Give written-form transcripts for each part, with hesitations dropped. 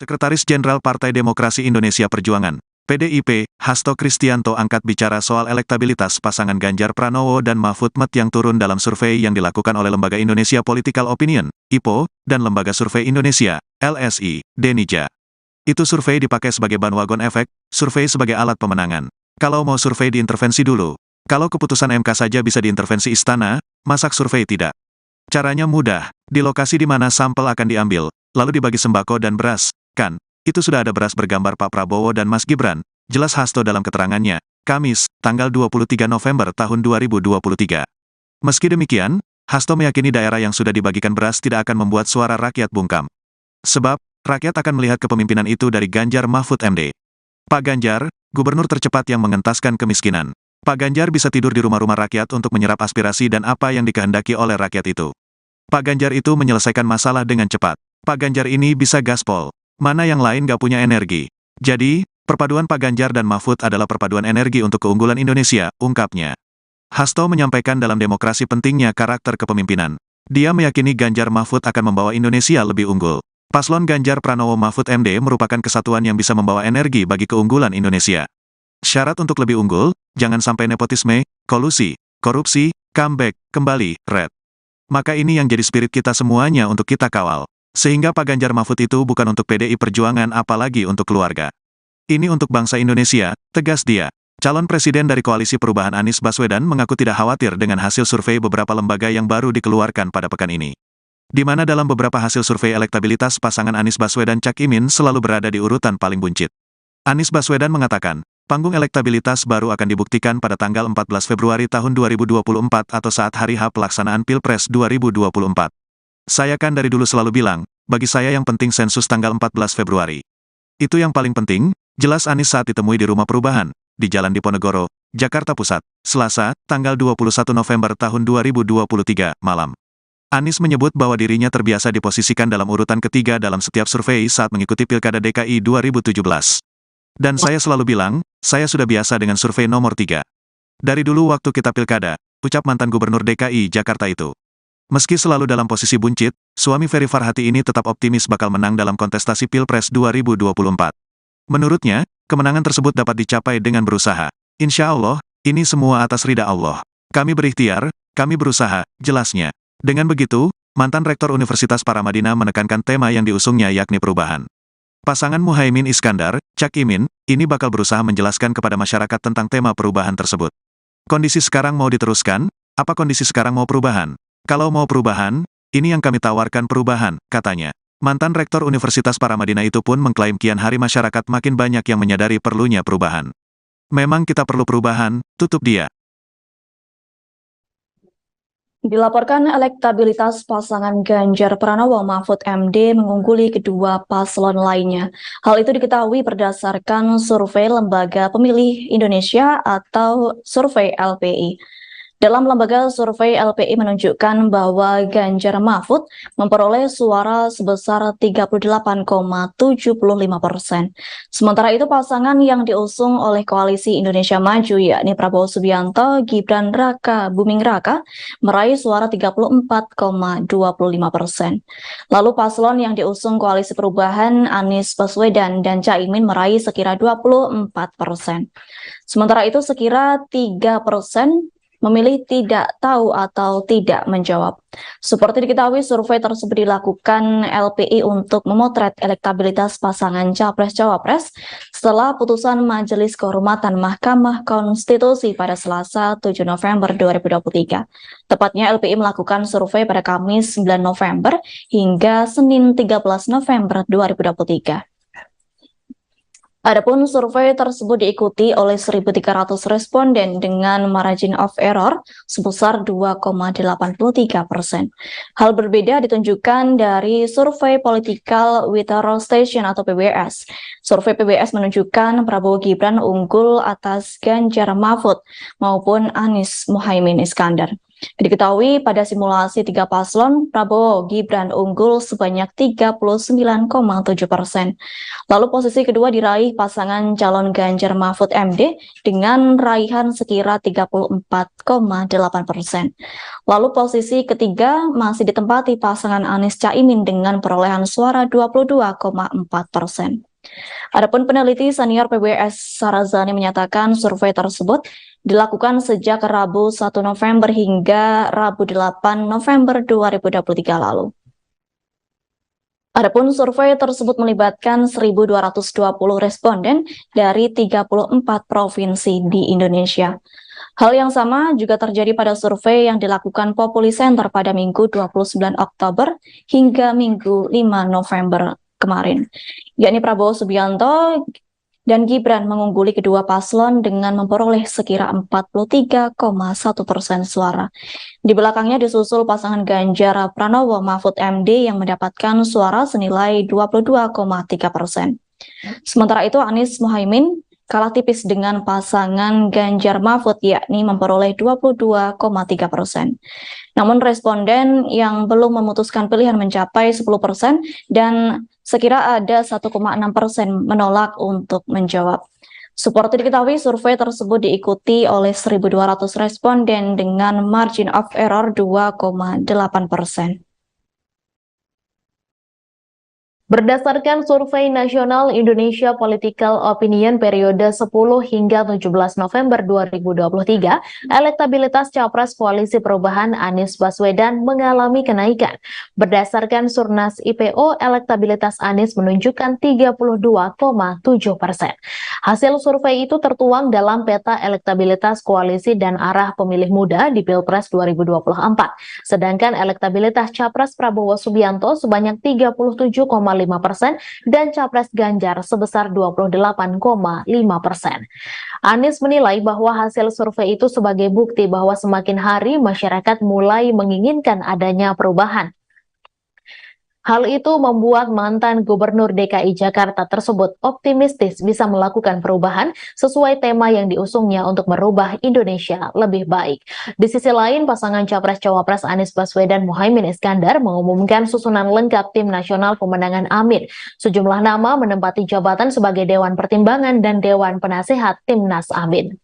Sekretaris Jenderal Partai Demokrasi Indonesia Perjuangan, PDIP, Hasto Kristianto angkat bicara soal elektabilitas pasangan Ganjar Pranowo dan Mahfud MD yang turun dalam survei yang dilakukan oleh Lembaga Indonesia Political Opinion, IPO, dan Lembaga Survei Indonesia, LSI, Denija. Itu survei dipakai sebagai bandwagon efek, survei sebagai alat pemenangan. Kalau mau survei diintervensi dulu. Kalau keputusan MK saja bisa diintervensi istana, masak survei tidak. Caranya mudah, di lokasi di mana sampel akan diambil, lalu dibagi sembako dan beras, kan? Itu sudah ada beras bergambar Pak Prabowo dan Mas Gibran, jelas Hasto dalam keterangannya, Kamis, tanggal 23 November tahun 2023. Meski demikian, Hasto meyakini daerah yang sudah dibagikan beras tidak akan membuat suara rakyat bungkam. Sebab, rakyat akan melihat kepemimpinan itu dari Ganjar Mahfud MD. Pak Ganjar, gubernur tercepat yang mengentaskan kemiskinan. Pak Ganjar bisa tidur di rumah-rumah rakyat untuk menyerap aspirasi dan apa yang dikehendaki oleh rakyat itu. Pak Ganjar itu menyelesaikan masalah dengan cepat. Pak Ganjar ini bisa gaspol. Mana yang lain gak punya energi. Jadi, perpaduan Pak Ganjar dan Mahfud adalah perpaduan energi untuk keunggulan Indonesia, ungkapnya. Hasto menyampaikan dalam demokrasi pentingnya karakter kepemimpinan. Dia meyakini Ganjar Mahfud akan membawa Indonesia lebih unggul. Paslon Ganjar Pranowo Mahfud MD merupakan kesatuan yang bisa membawa energi bagi keunggulan Indonesia. Syarat untuk lebih unggul, jangan sampai nepotisme, kolusi, korupsi, comeback, kembali, red. Maka ini yang jadi spirit kita semuanya untuk kita kawal. Sehingga Pak Ganjar Mahfud itu bukan untuk PDI Perjuangan apalagi untuk keluarga. Ini untuk bangsa Indonesia, tegas dia. Calon presiden dari Koalisi Perubahan Anies Baswedan mengaku tidak khawatir dengan hasil survei beberapa lembaga yang baru dikeluarkan pada pekan ini. Di mana dalam beberapa hasil survei elektabilitas pasangan Anies Baswedan Cak Imin selalu berada di urutan paling buncit. Anies Baswedan mengatakan, panggung elektabilitas baru akan dibuktikan pada tanggal 14 Februari tahun 2024 atau saat hari H pelaksanaan Pilpres 2024. Saya kan dari dulu selalu bilang, bagi saya yang penting sensus tanggal 14 Februari. Itu yang paling penting, jelas Anies saat ditemui di Rumah Perubahan, di Jalan Diponegoro, Jakarta Pusat, Selasa, tanggal 21 November tahun 2023, malam. Anies menyebut bahwa dirinya terbiasa diposisikan dalam urutan ketiga dalam setiap survei saat mengikuti Pilkada DKI 2017. Dan saya selalu bilang, saya sudah biasa dengan survei nomor 3. Dari dulu waktu kita pilkada, ucap mantan Gubernur DKI Jakarta itu. Meski selalu dalam posisi buncit, suami Ferry Farhati ini tetap optimis bakal menang dalam kontestasi Pilpres 2024. Menurutnya, kemenangan tersebut dapat dicapai dengan berusaha. Insya Allah, ini semua atas ridha Allah. Kami berikhtiar, kami berusaha, jelasnya. Dengan begitu, mantan Rektor Universitas Paramadina menekankan tema yang diusungnya yakni perubahan. Pasangan Muhaimin Iskandar, Cak Imin, ini bakal berusaha menjelaskan kepada masyarakat tentang tema perubahan tersebut. Kondisi sekarang mau diteruskan? Apa kondisi sekarang mau perubahan? Kalau mau perubahan, ini yang kami tawarkan perubahan, katanya. Mantan Rektor Universitas Paramadina itu pun mengklaim kian hari masyarakat makin banyak yang menyadari perlunya perubahan. Memang kita perlu perubahan, tutup dia. Dilaporkan elektabilitas pasangan Ganjar Pranowo Mahfud MD mengungguli kedua paslon lainnya. Hal itu diketahui berdasarkan survei Lembaga Pemilih Indonesia atau survei LPI. Dalam lembaga survei LPI menunjukkan bahwa Ganjar Mahfud memperoleh suara sebesar 38,75%. Sementara itu pasangan yang diusung oleh Koalisi Indonesia Maju yakni Prabowo Subianto, Gibran Raka Buming Raka meraih suara 34,25%. Lalu paslon yang diusung Koalisi Perubahan Anies Baswedan dan Caimin meraih sekira 24%. Sementara itu sekira 3% memilih tidak tahu atau tidak menjawab. Seperti diketahui, survei tersebut dilakukan LPI untuk memotret elektabilitas pasangan Capres-Cawapres setelah putusan Majelis Kehormatan Mahkamah Konstitusi pada Selasa 7 November 2023. Tepatnya LPI melakukan survei pada Kamis 9 November hingga Senin 13 November 2023. Adapun survei tersebut diikuti oleh 1.300 responden dengan margin of error sebesar 2,83%. Hal berbeda ditunjukkan dari survei Political Withdrawal Station atau PBS. Survei PBS menunjukkan Prabowo Gibran unggul atas Ganjar Mahfud maupun Anies Muhaimin Iskandar. Diketahui pada simulasi 3 paslon, Prabowo Gibran unggul sebanyak 39,7%. Lalu posisi kedua diraih pasangan calon Ganjar Mahfud MD dengan raihan sekira 34,8%. Lalu posisi ketiga masih ditempati pasangan Anies Caimin dengan perolehan suara 22,4%. Adapun peneliti senior PBS Sarazani menyatakan survei tersebut dilakukan sejak Rabu 1 November hingga Rabu 8 November 2023 lalu. Adapun survei tersebut melibatkan 1.220 responden dari 34 provinsi di Indonesia. Hal yang sama juga terjadi pada survei yang dilakukan Populi Center pada Minggu 29 Oktober hingga Minggu 5 November kemarin, yakni Prabowo Subianto dan Gibran mengungguli kedua paslon dengan memperoleh sekira 43,1% suara. Di belakangnya disusul pasangan Ganjar Pranowo Mahfud MD yang mendapatkan suara senilai 22,3%. Sementara itu Anies Muhaimin kalah tipis dengan pasangan Ganjar Mahfud yakni memperoleh 22,3%. Namun responden yang belum memutuskan pilihan mencapai 10% dan sekira ada 1,6% menolak untuk menjawab. Seperti diketahui, survei tersebut diikuti oleh 1.200 responden dengan margin of error 2,8%. Berdasarkan Survei Nasional Indonesia Political Opinion periode 10 hingga 17 November 2023, elektabilitas Capres Koalisi Perubahan Anies Baswedan mengalami kenaikan. Berdasarkan Surnas IPO, elektabilitas Anies menunjukkan 32,7%. Hasil survei itu tertuang dalam peta elektabilitas koalisi dan arah pemilih muda di Pilpres 2024. Sedangkan elektabilitas Capres Prabowo Subianto sebanyak 37,5% dan Capres Ganjar sebesar 28,5%. Anies menilai bahwa hasil survei itu sebagai bukti bahwa semakin hari masyarakat mulai menginginkan adanya perubahan. Hal itu membuat mantan Gubernur DKI Jakarta tersebut optimistis bisa melakukan perubahan sesuai tema yang diusungnya untuk merubah Indonesia lebih baik. Di sisi lain, pasangan Capres-Cawapres Anies Baswedan Muhaimin Iskandar mengumumkan susunan lengkap Tim Nasional Pemenangan Amin. Sejumlah nama menempati jabatan sebagai Dewan Pertimbangan dan Dewan Penasehat Timnas Amin.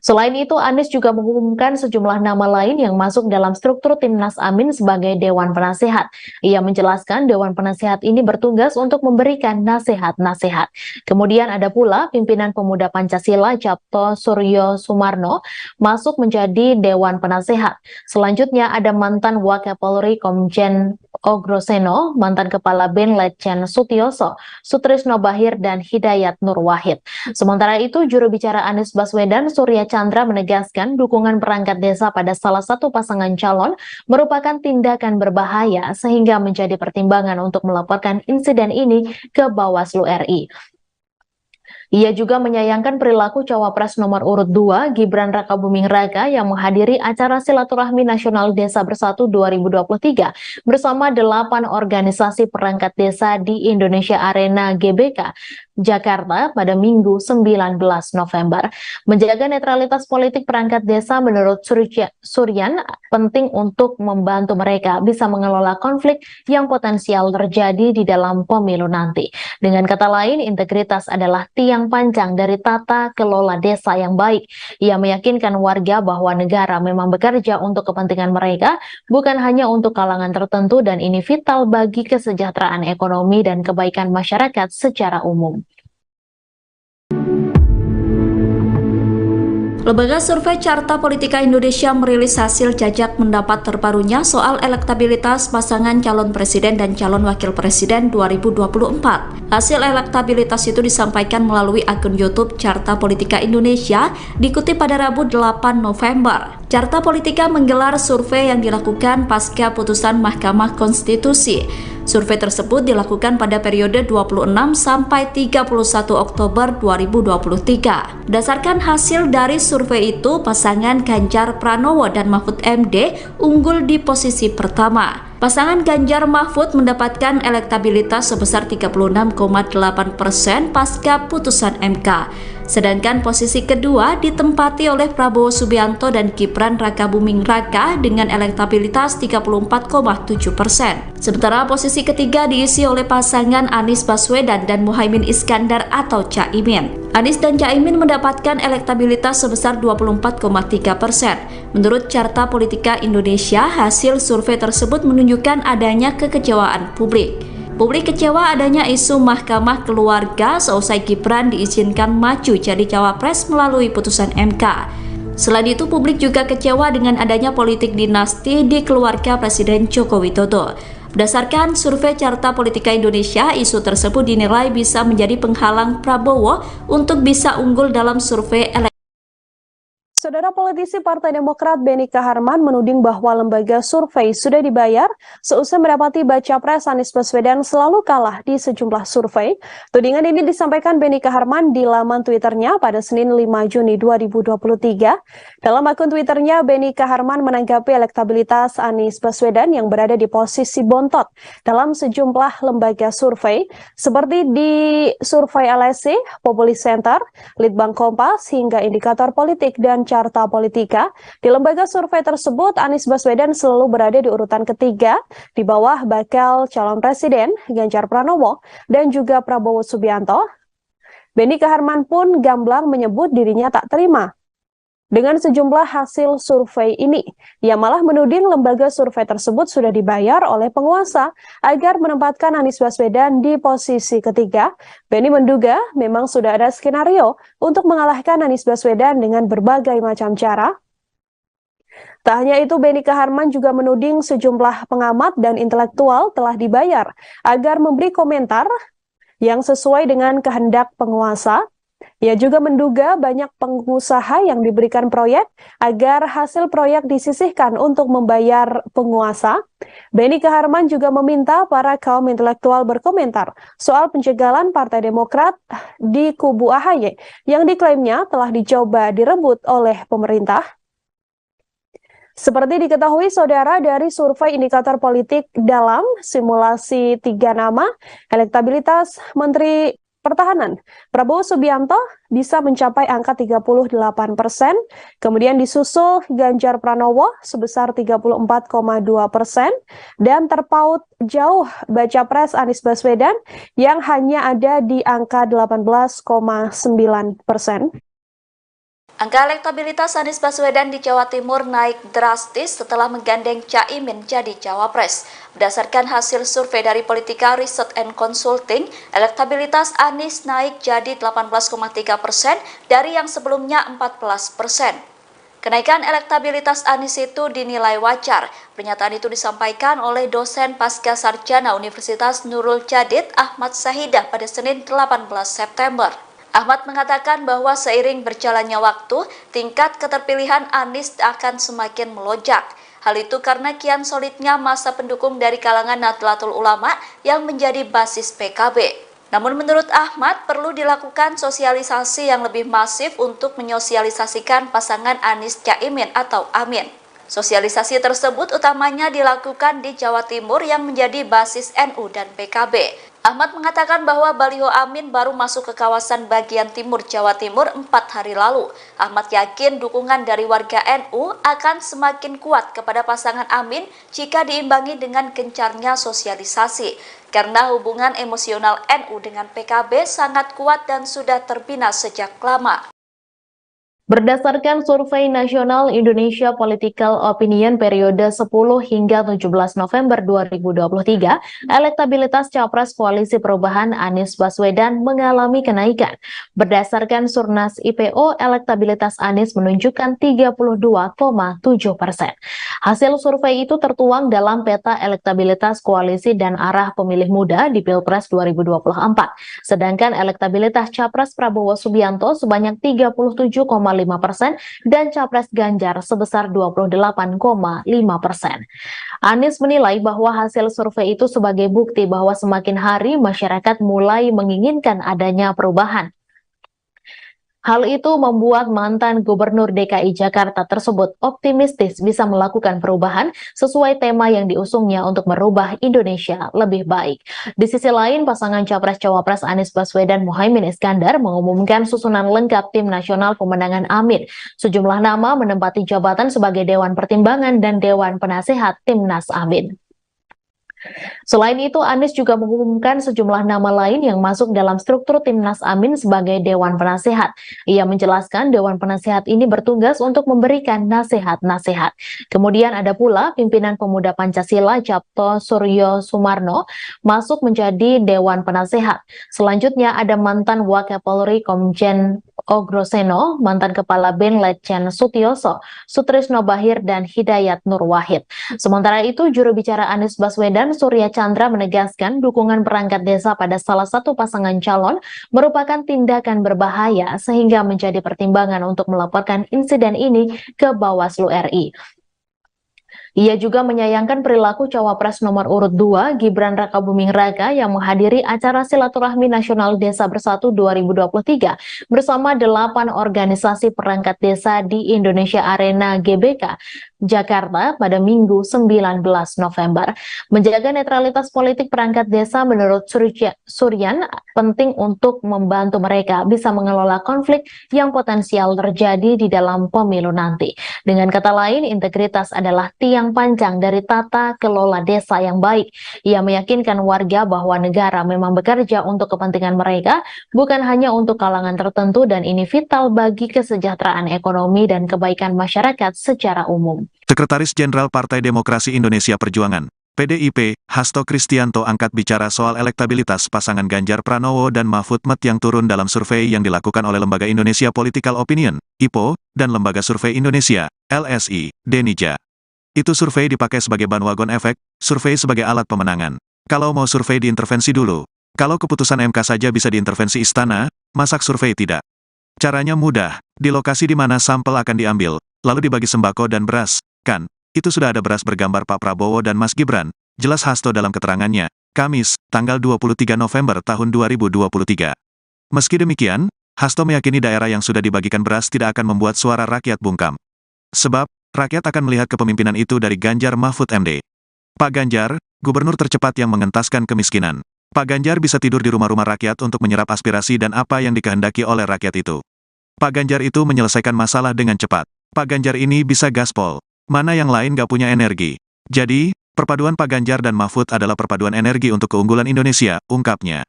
Selain itu, Anies juga mengumumkan sejumlah nama lain yang masuk dalam struktur Timnas Amin sebagai Dewan Penasehat. Ia menjelaskan Dewan Penasehat ini bertugas untuk memberikan nasihat-nasihat. Kemudian ada pula pimpinan Pemuda Pancasila Capto Suryo Sumarno masuk menjadi Dewan Penasehat. Selanjutnya ada mantan Wakapolri Komjen Ogroseno, mantan Kepala BIN Letjen Sutioso, Sutrisno Bahir, dan Hidayat Nur Wahid. Sementara itu, juru bicara Anies Baswedan Surya Chandra menegaskan dukungan perangkat desa pada salah satu pasangan calon merupakan tindakan berbahaya sehingga menjadi pertimbangan untuk melaporkan insiden ini ke Bawaslu RI. Ia juga menyayangkan perilaku Cawapres nomor urut 2 Gibran Rakabuming Raka yang menghadiri acara Silaturahmi Nasional Desa Bersatu 2023 bersama 8 organisasi perangkat desa di Indonesia Arena GBK Jakarta pada Minggu 19 November. Menjaga netralitas politik perangkat desa menurut Suryan penting untuk membantu mereka bisa mengelola konflik yang potensial terjadi di dalam pemilu nanti. Dengan kata lain, integritas adalah tiang panjang dari tata kelola desa yang baik. Ia meyakinkan warga bahwa negara memang bekerja untuk kepentingan mereka, bukan hanya untuk kalangan tertentu, dan ini vital bagi kesejahteraan ekonomi dan kebaikan masyarakat secara umum. Lembaga Survei Carta Politika Indonesia merilis hasil jajak pendapat terbarunya soal elektabilitas pasangan calon presiden dan calon wakil presiden 2024. Hasil elektabilitas itu disampaikan melalui akun YouTube Carta Politika Indonesia, dikutip pada Rabu 8 November. Carta Politika menggelar survei yang dilakukan pasca putusan Mahkamah Konstitusi. Survei tersebut dilakukan pada periode 26 sampai 31 Oktober 2023. Berdasarkan hasil dari survei itu, pasangan Ganjar Pranowo dan Mahfud MD unggul di posisi pertama. Pasangan Ganjar Mahfud mendapatkan elektabilitas sebesar 36,8% pasca putusan MK. Sedangkan posisi kedua ditempati oleh Prabowo Subianto dan Gibran Raka Buming Raka dengan elektabilitas 34,7%. Sementara posisi ketiga diisi oleh pasangan Anies Baswedan dan Muhaimin Iskandar atau Caimin. Anies dan Caimin mendapatkan elektabilitas sebesar 24,3%. Menurut Carta Politika Indonesia, hasil survei tersebut menunjukkan adanya kekecewaan publik. Publik kecewa adanya isu Mahkamah Keluarga seusai Gibran diizinkan maju jadi cawapres melalui putusan MK. Selain itu, publik juga kecewa dengan adanya politik dinasti di keluarga Presiden Joko Widodo. Berdasarkan survei Carta Politika Indonesia, isu tersebut dinilai bisa menjadi penghalang Prabowo untuk bisa unggul dalam survei Saudara politisi Partai Demokrat Benny Kaharman menuding bahwa lembaga survei sudah dibayar seusai mendapati baca pres Anies Baswedan selalu kalah di sejumlah survei. Tudingan ini disampaikan Benny Kaharman di laman Twitternya pada Senin 5 Juni 2023. Dalam akun Twitternya, Benny Kaharman menanggapi elektabilitas Anies Baswedan yang berada di posisi bontot dalam sejumlah lembaga survei seperti di survei LSI, Populi Center, Litbang Kompas, hingga indikator politik dan Carta Politika. Di lembaga survei tersebut, Anies Baswedan selalu berada di urutan ketiga di bawah bakal calon presiden Ganjar Pranowo dan juga Prabowo Subianto. Benny Kaharman pun gamblang menyebut dirinya tak terima dengan sejumlah hasil survei ini. Ia malah menuding lembaga survei tersebut sudah dibayar oleh penguasa agar menempatkan Anies Baswedan di posisi ketiga. Benny menduga memang sudah ada skenario untuk mengalahkan Anies Baswedan dengan berbagai macam cara. Tak hanya itu, Benny Kaharman juga menuding sejumlah pengamat dan intelektual telah dibayar agar memberi komentar yang sesuai dengan kehendak penguasa. Ia juga menduga banyak pengusaha yang diberikan proyek agar hasil proyek disisihkan untuk membayar penguasa. Benny Kaharman juga meminta para kaum intelektual berkomentar soal penjagalan Partai Demokrat di kubu AHY yang diklaimnya telah dicoba direbut oleh pemerintah. Seperti diketahui saudara, dari survei indikator politik dalam simulasi 3 nama, elektabilitas Menteri Pertahanan Prabowo Subianto bisa mencapai angka 38%, kemudian disusul Ganjar Pranowo sebesar 34,2%, dan terpaut jauh baca pres Anies Baswedan yang hanya ada di angka 18,9%. Angka elektabilitas Anies Baswedan di Jawa Timur naik drastis setelah menggandeng Caimin jadi cawapres. Berdasarkan hasil survei dari Politika Research and Consulting, elektabilitas Anies naik jadi 18,3% dari yang sebelumnya 14%. Kenaikan elektabilitas Anies itu dinilai wajar. Pernyataan itu disampaikan oleh dosen pasca sarjana Universitas Nurul Jadid Ahmad Sahidah pada Senin 18 September. Ahmad mengatakan bahwa seiring berjalannya waktu, tingkat keterpilihan Anies akan semakin melonjak. Hal itu karena kian solidnya masa pendukung dari kalangan Nahdlatul Ulama yang menjadi basis PKB. Namun menurut Ahmad, perlu dilakukan sosialisasi yang lebih masif untuk menyosialisasikan pasangan Anies Caimin atau Amin. Sosialisasi tersebut utamanya dilakukan di Jawa Timur yang menjadi basis NU dan PKB. Ahmad mengatakan bahwa baliho Amin baru masuk ke kawasan bagian timur Jawa Timur 4 hari lalu. Ahmad yakin dukungan dari warga NU akan semakin kuat kepada pasangan Amin jika diimbangi dengan gencarnya sosialisasi. Karena hubungan emosional NU dengan PKB sangat kuat dan sudah terbina sejak lama. Berdasarkan survei nasional Indonesia Political Opinion periode 10 hingga 17 November 2023, elektabilitas Capres Koalisi Perubahan Anies Baswedan mengalami kenaikan. Berdasarkan Surnas IPO, elektabilitas Anies menunjukkan 32,7%. Hasil survei itu tertuang dalam peta elektabilitas koalisi dan arah pemilih muda di Pilpres 2024. Sedangkan elektabilitas Capres Prabowo Subianto sebanyak 37,5% dan Capres Ganjar sebesar 28,5%. Anies menilai bahwa hasil survei itu sebagai bukti bahwa semakin hari masyarakat mulai menginginkan adanya perubahan. Hal itu membuat mantan Gubernur DKI Jakarta tersebut optimistis bisa melakukan perubahan sesuai tema yang diusungnya untuk merubah Indonesia lebih baik. Di sisi lain, pasangan Capres-Cawapres Anies Baswedan Muhaimin Iskandar mengumumkan susunan lengkap Tim Nasional Pemenangan Amin. Sejumlah nama menempati jabatan sebagai Dewan Pertimbangan dan Dewan Penasehat Timnas Amin. Selain itu, Anies juga mengumumkan sejumlah nama lain yang masuk dalam struktur Timnas Amin sebagai Dewan Penasehat. Ia menjelaskan Dewan Penasehat ini bertugas untuk memberikan nasihat-nasihat. Kemudian ada pula pimpinan Pemuda Pancasila Capto Suryo Sumarno masuk menjadi Dewan Penasehat. Selanjutnya ada mantan Wakapolri Komjen Ogroseno, mantan Kepala BIN Letjen Sutioso, Sutrisno Bahir, dan Hidayat Nur Wahid. Sementara itu, juru bicara Anies Baswedan, Surya Chandra, menegaskan dukungan perangkat desa pada salah satu pasangan calon merupakan tindakan berbahaya sehingga menjadi pertimbangan untuk melaporkan insiden ini ke Bawaslu RI. Ia juga menyayangkan perilaku Cawapres nomor urut 2 Gibran Rakabuming Raka yang menghadiri acara Silaturahmi Nasional Desa Bersatu 2023 bersama 8 organisasi perangkat desa di Indonesia Arena GBK Jakarta pada Minggu 19 November. Menjaga netralitas politik perangkat desa menurut Suryan penting untuk membantu mereka bisa mengelola konflik yang potensial terjadi di dalam pemilu nanti. Dengan kata lain, integritas adalah tiang panjang dari tata kelola desa yang baik. Ia meyakinkan warga bahwa negara memang bekerja untuk kepentingan mereka, bukan hanya untuk kalangan tertentu, dan ini vital bagi kesejahteraan ekonomi dan kebaikan masyarakat secara umum. Sekretaris Jenderal Partai Demokrasi Indonesia Perjuangan, PDIP, Hasto Kristianto angkat bicara soal elektabilitas pasangan Ganjar Pranowo dan Mahfud MD yang turun dalam survei yang dilakukan oleh Lembaga Indonesia Political Opinion, IPO, dan Lembaga Survei Indonesia, LSI, Denija. Itu survei dipakai sebagai bandwagon efek, survei sebagai alat pemenangan. Kalau mau survei diintervensi dulu. Kalau keputusan MK saja bisa diintervensi istana, masak survei tidak. Caranya mudah, di lokasi di mana sampel akan diambil, lalu dibagi sembako dan beras, kan? Itu sudah ada beras bergambar Pak Prabowo dan Mas Gibran, jelas Hasto dalam keterangannya, Kamis, tanggal 23 November tahun 2023. Meski demikian, Hasto meyakini daerah yang sudah dibagikan beras tidak akan membuat suara rakyat bungkam. Sebab, rakyat akan melihat kepemimpinan itu dari Ganjar Mahfud MD. Pak Ganjar, gubernur tercepat yang mengentaskan kemiskinan. Pak Ganjar bisa tidur di rumah-rumah rakyat untuk menyerap aspirasi dan apa yang dikehendaki oleh rakyat itu. Pak Ganjar itu menyelesaikan masalah dengan cepat. Pak Ganjar ini bisa gaspol. Mana yang lain gak punya energi. Jadi, perpaduan Pak Ganjar dan Mahfud adalah perpaduan energi untuk keunggulan Indonesia, ungkapnya.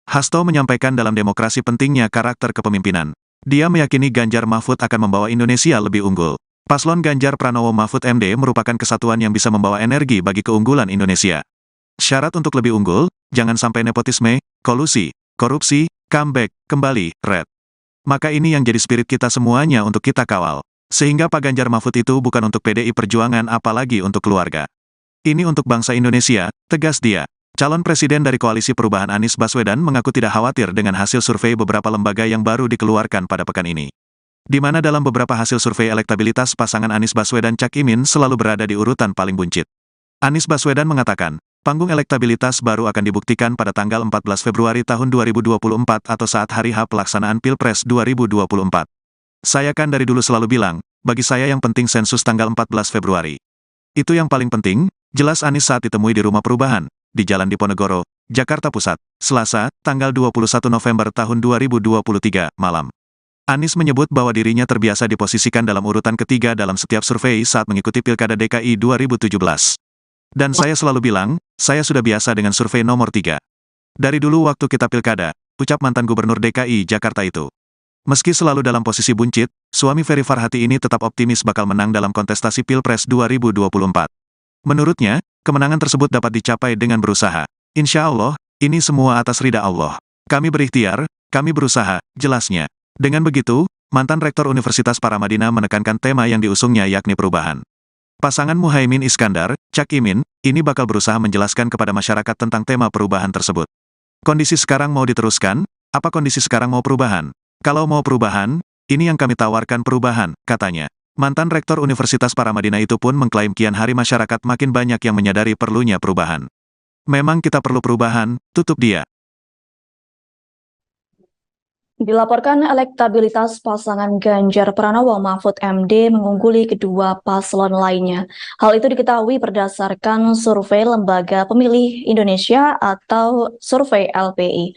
Hasto menyampaikan dalam demokrasi pentingnya karakter kepemimpinan. Dia meyakini Ganjar Mahfud akan membawa Indonesia lebih unggul. Paslon Ganjar Pranowo Mahfud MD merupakan kesatuan yang bisa membawa energi bagi keunggulan Indonesia. Syarat untuk lebih unggul, jangan sampai nepotisme, kolusi, korupsi, comeback, kembali, red. Maka ini yang jadi spirit kita semuanya untuk kita kawal. Sehingga Pak Ganjar Mahfud itu bukan untuk PDI Perjuangan apalagi untuk keluarga. Ini untuk bangsa Indonesia, tegas dia. Calon presiden dari Koalisi Perubahan Anies Baswedan mengaku tidak khawatir dengan hasil survei beberapa lembaga yang baru dikeluarkan pada pekan ini. Di mana dalam beberapa hasil survei elektabilitas pasangan Anies Baswedan Cak Imin selalu berada di urutan paling buncit. Anies Baswedan mengatakan, panggung elektabilitas baru akan dibuktikan pada tanggal 14 Februari tahun 2024 atau saat hari H pelaksanaan Pilpres 2024. Saya kan dari dulu selalu bilang, bagi saya yang penting sensus tanggal 14 Februari. Itu yang paling penting, jelas Anies saat ditemui di Rumah Perubahan, di Jalan Diponegoro, Jakarta Pusat, Selasa, tanggal 21 November tahun 2023, malam. Anies menyebut bahwa dirinya terbiasa diposisikan dalam urutan ketiga dalam setiap survei saat mengikuti Pilkada DKI 2017. Dan saya selalu bilang, saya sudah biasa dengan survei nomor 3. Dari dulu waktu kita Pilkada, ucap mantan Gubernur DKI Jakarta itu. Meski selalu dalam posisi buncit, suami Ferry Farhati ini tetap optimis bakal menang dalam kontestasi Pilpres 2024. Menurutnya, kemenangan tersebut dapat dicapai dengan berusaha. Insya Allah, ini semua atas ridha Allah. Kami berikhtiar, kami berusaha, jelasnya. Dengan begitu, mantan Rektor Universitas Paramadina menekankan tema yang diusungnya yakni perubahan. Pasangan Muhaimin Iskandar, Cak Imin, ini bakal berusaha menjelaskan kepada masyarakat tentang tema perubahan tersebut. Kondisi sekarang mau diteruskan? Apa kondisi sekarang mau perubahan? Kalau mau perubahan, ini yang kami tawarkan perubahan, katanya. Mantan Rektor Universitas Paramadina itu pun mengklaim kian hari masyarakat makin banyak yang menyadari perlunya perubahan. Memang kita perlu perubahan, tutup dia. Dilaporkan elektabilitas pasangan Ganjar Pranowo Mahfud MD mengungguli kedua paslon lainnya. Hal itu diketahui berdasarkan survei Lembaga Pemilih Indonesia atau survei LPI.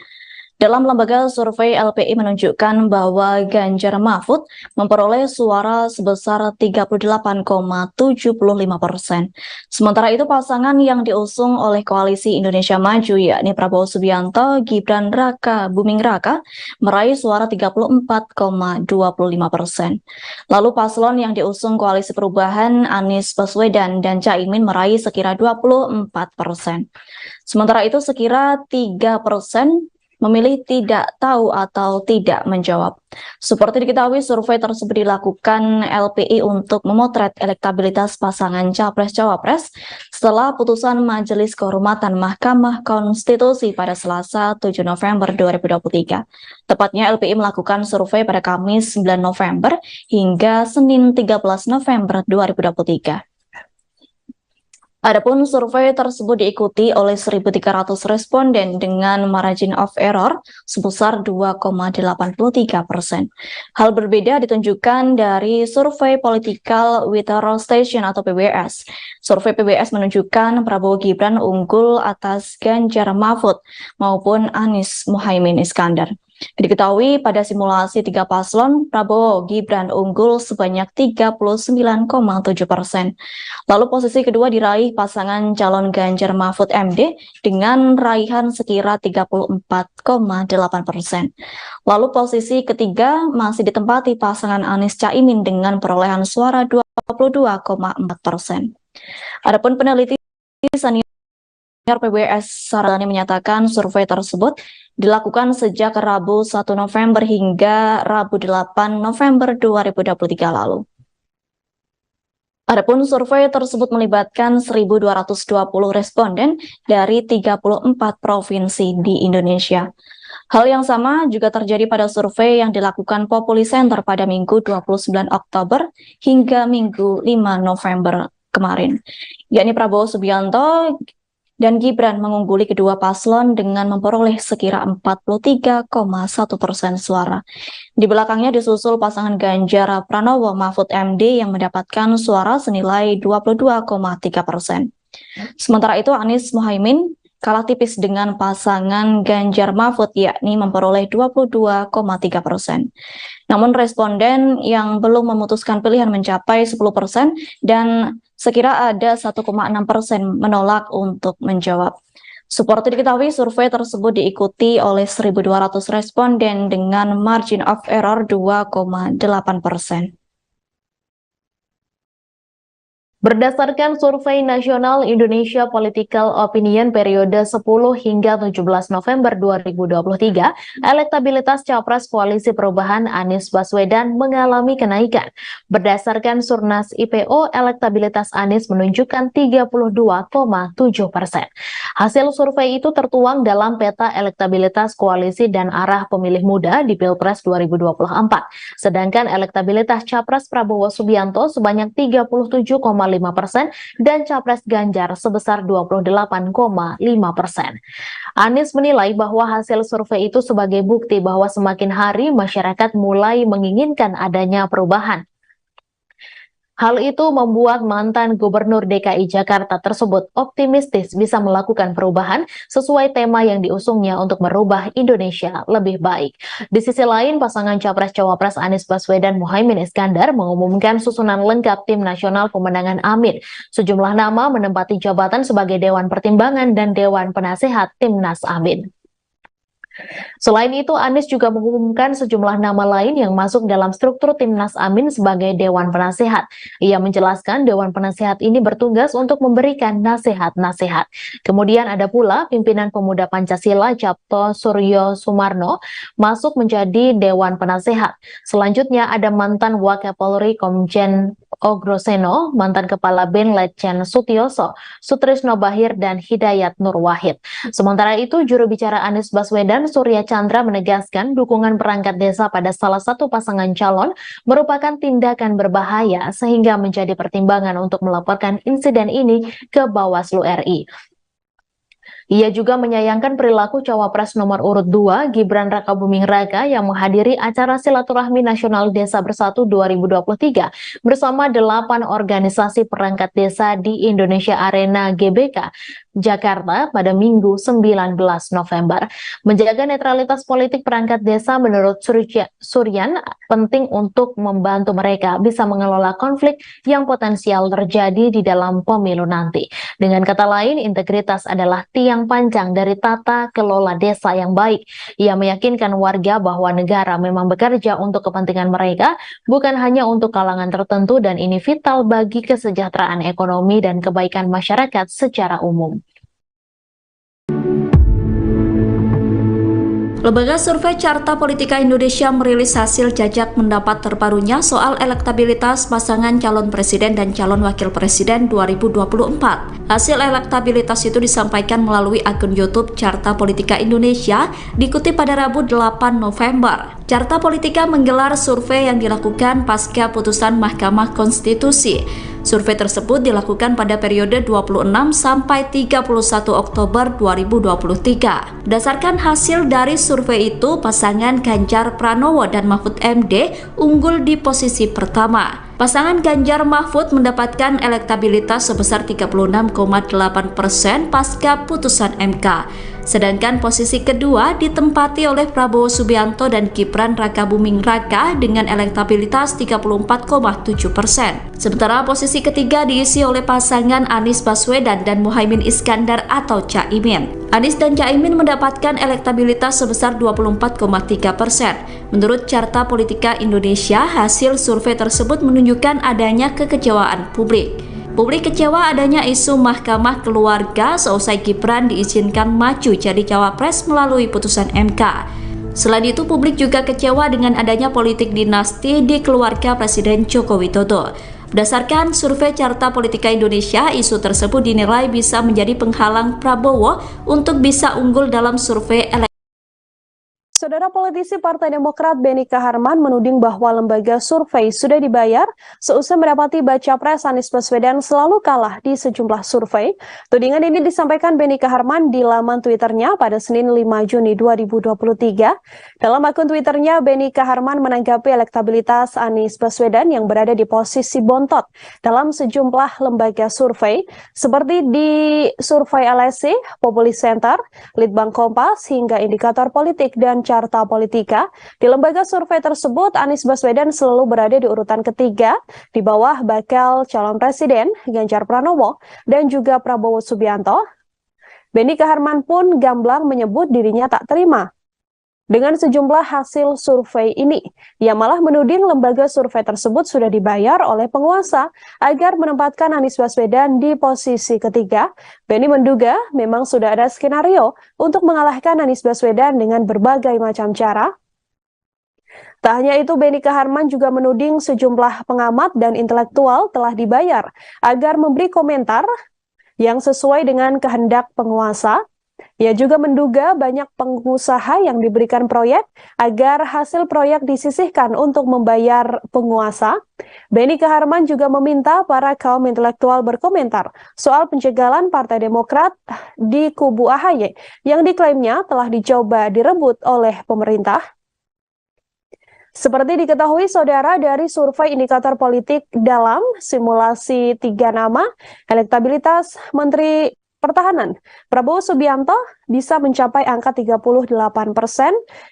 Dalam lembaga survei LPI menunjukkan bahwa Ganjar Mahfud memperoleh suara sebesar 38,75%. Sementara itu pasangan yang diusung oleh Koalisi Indonesia Maju yakni Prabowo Subianto, Gibran Raka Buming Raka meraih suara 34,25%. Lalu paslon yang diusung Koalisi Perubahan Anies Baswedan dan Caimin meraih sekira 24%. Sementara itu sekira 3% memilih tidak tahu atau tidak menjawab. Seperti diketahui, survei tersebut dilakukan LPI untuk memotret elektabilitas pasangan Capres-Cawapres setelah putusan Majelis Kehormatan Mahkamah Konstitusi pada Selasa 7 November 2023. Tepatnya LPI melakukan survei pada Kamis 9 November hingga Senin 13 November 2023. Adapun survei tersebut diikuti oleh 1.300 responden dengan margin of error sebesar 2,83%. Hal berbeda ditunjukkan dari survei Political Withdrawal Station atau PBS. Survei PBS menunjukkan Prabowo Gibran unggul atas Ganjar Mahfud maupun Anies Muhaimin Iskandar. Diketahui pada simulasi 3 paslon, Prabowo Gibran unggul sebanyak 39,7%. Lalu posisi kedua diraih pasangan calon Ganjar Mahfud MD dengan raihan sekira 34,8%. Lalu posisi ketiga masih ditempati pasangan Anies Caimin dengan perolehan suara 22,4%. Adapun peneliti senior PBS Sarani menyatakan survei tersebut dilakukan sejak Rabu 1 November hingga Rabu 8 November 2023 lalu. Adapun survei tersebut melibatkan 1.220 responden dari 34 provinsi di Indonesia. Hal yang sama juga terjadi pada survei yang dilakukan Populi Center pada Minggu 29 Oktober hingga Minggu 5 November kemarin, yakni Prabowo Subianto dan Gibran mengungguli kedua paslon dengan memperoleh sekira 43,1% suara. Di belakangnya disusul pasangan Ganjar Pranowo Mahfud MD yang mendapatkan suara senilai 22,3%. Sementara itu Anies Muhaimin kalah tipis dengan pasangan Ganjar Mahfud yakni memperoleh 22,3%. Namun responden yang belum memutuskan pilihan mencapai 10% dan sekira ada 1,6% menolak untuk menjawab. Seperti diketahui, survei tersebut diikuti oleh 1.200 responden dengan margin of error 2,8%. Berdasarkan survei nasional Indonesia Political Opinion periode 10 hingga 17 November 2023, elektabilitas Capres Koalisi Perubahan Anies Baswedan mengalami kenaikan. Berdasarkan Surnas IPO, elektabilitas Anies menunjukkan 32,7%. Hasil survei itu tertuang dalam peta elektabilitas koalisi dan arah pemilih muda di Pilpres 2024. Sedangkan elektabilitas Capres Prabowo Subianto sebanyak 37,5% dan Capres Ganjar sebesar 28,5%. Anies menilai bahwa hasil survei itu sebagai bukti bahwa semakin hari masyarakat mulai menginginkan adanya perubahan. Hal itu membuat mantan Gubernur DKI Jakarta tersebut optimistis bisa melakukan perubahan sesuai tema yang diusungnya untuk merubah Indonesia lebih baik. Di sisi lain, pasangan Capres-Cawapres Anies Baswedan Muhaimin Iskandar mengumumkan susunan lengkap Tim Nasional Pemenangan Amin. Sejumlah nama menempati jabatan sebagai Dewan Pertimbangan dan Dewan Penasehat Timnas Amin. Selain itu, Anies juga mengumumkan sejumlah nama lain yang masuk dalam struktur Timnas Amin sebagai Dewan Penasehat. Ia menjelaskan Dewan Penasehat ini bertugas untuk memberikan nasihat-nasihat. Kemudian ada pula pimpinan Pemuda Pancasila Capto Suryo Sumarno masuk menjadi Dewan Penasehat. Selanjutnya ada mantan Wakapolri Komjen Ogroseno, mantan Kepala BIN Letjen Sutioso, Sutrisno Bahir, dan Hidayat Nur Wahid. Sementara itu, juru bicara Anies Baswedan Surya Chandra menegaskan dukungan perangkat desa pada salah satu pasangan calon merupakan tindakan berbahaya sehingga menjadi pertimbangan untuk melaporkan insiden ini ke Bawaslu RI. Ia juga menyayangkan perilaku cawapres nomor urut 2 Gibran Rakabuming Raka yang menghadiri acara Silaturahmi Nasional Desa Bersatu 2023 bersama 8 organisasi perangkat desa di Indonesia Arena GBK Jakarta pada Minggu 19 November. Menjaga netralitas politik perangkat desa menurut Suryan penting untuk membantu mereka bisa mengelola konflik yang potensial terjadi di dalam pemilu nanti. Dengan kata lain, integritas adalah tiang panjang dari tata kelola desa yang baik. Ia meyakinkan warga bahwa negara memang bekerja untuk kepentingan mereka, bukan hanya untuk kalangan tertentu, dan ini vital bagi kesejahteraan ekonomi dan kebaikan masyarakat secara umum. Lembaga Survei Carta Politika Indonesia merilis hasil jajak pendapat terbarunya soal elektabilitas pasangan calon presiden dan calon wakil presiden 2024. Hasil elektabilitas itu disampaikan melalui akun YouTube Carta Politika Indonesia, dikutip pada Rabu 8 November. Carta Politika menggelar survei yang dilakukan pasca putusan Mahkamah Konstitusi. Survei tersebut dilakukan pada periode 26 sampai 31 Oktober 2023. Berdasarkan hasil dari survei itu, pasangan Ganjar Pranowo dan Mahfud MD unggul di posisi pertama. Pasangan Ganjar Mahfud mendapatkan elektabilitas sebesar 36,8% pasca putusan MK. Sedangkan posisi kedua ditempati oleh Prabowo Subianto dan Gibran Rakabuming Raka dengan elektabilitas 34,7%. Sementara posisi ketiga diisi oleh pasangan Anies Baswedan dan Muhaimin Iskandar atau Caimin. Anies dan Caimin mendapatkan elektabilitas sebesar 24,3%. Menurut Carta Politika Indonesia, hasil survei tersebut menunjukkan adanya kekecewaan publik. Publik kecewa adanya isu Mahkamah Keluarga seusai Gibran diizinkan maju jadi cawapres melalui putusan MK. Selain itu, publik juga kecewa dengan adanya politik dinasti di keluarga Presiden Joko Widodo. Berdasarkan survei Carta Politika Indonesia, isu tersebut dinilai bisa menjadi penghalang Prabowo untuk bisa unggul dalam survei Saudara, politisi Partai Demokrat Benny Kaharman menuding bahwa lembaga survei sudah dibayar seusai mendapati baca pres Anies Baswedan selalu kalah di sejumlah survei. Tudingan ini disampaikan Benny Kaharman di laman Twitternya pada Senin 5 Juni 2023. Dalam akun Twitternya, Benny Kaharman menanggapi elektabilitas Anies Baswedan yang berada di posisi bontot dalam sejumlah lembaga survei seperti di survei LSI, Populi Center, Litbang Kompas, hingga indikator politik dan Carta Politika. Di lembaga survei tersebut, Anies Baswedan selalu berada di urutan ketiga di bawah bakal calon presiden Ganjar Pranowo dan juga Prabowo Subianto. Benny Kaharman pun gamblang menyebut dirinya tak terima dengan sejumlah hasil survei ini. Ia malah menuding lembaga survei tersebut sudah dibayar oleh penguasa agar menempatkan Anies Baswedan di posisi ketiga. Benny menduga memang sudah ada skenario untuk mengalahkan Anies Baswedan dengan berbagai macam cara. Tak hanya itu, Benny Kaharman juga menuding sejumlah pengamat dan intelektual telah dibayar agar memberi komentar yang sesuai dengan kehendak penguasa. Ia juga menduga banyak pengusaha yang diberikan proyek agar hasil proyek disisihkan untuk membayar penguasa. Benny Kaharman juga meminta para kaum intelektual berkomentar soal penjagalan Partai Demokrat di kubu AHY yang diklaimnya telah dicoba direbut oleh pemerintah. Seperti diketahui, saudara, dari survei indikator politik dalam simulasi 3 nama, elektabilitas Menteri Pertahanan Prabowo Subianto bisa mencapai angka 38%,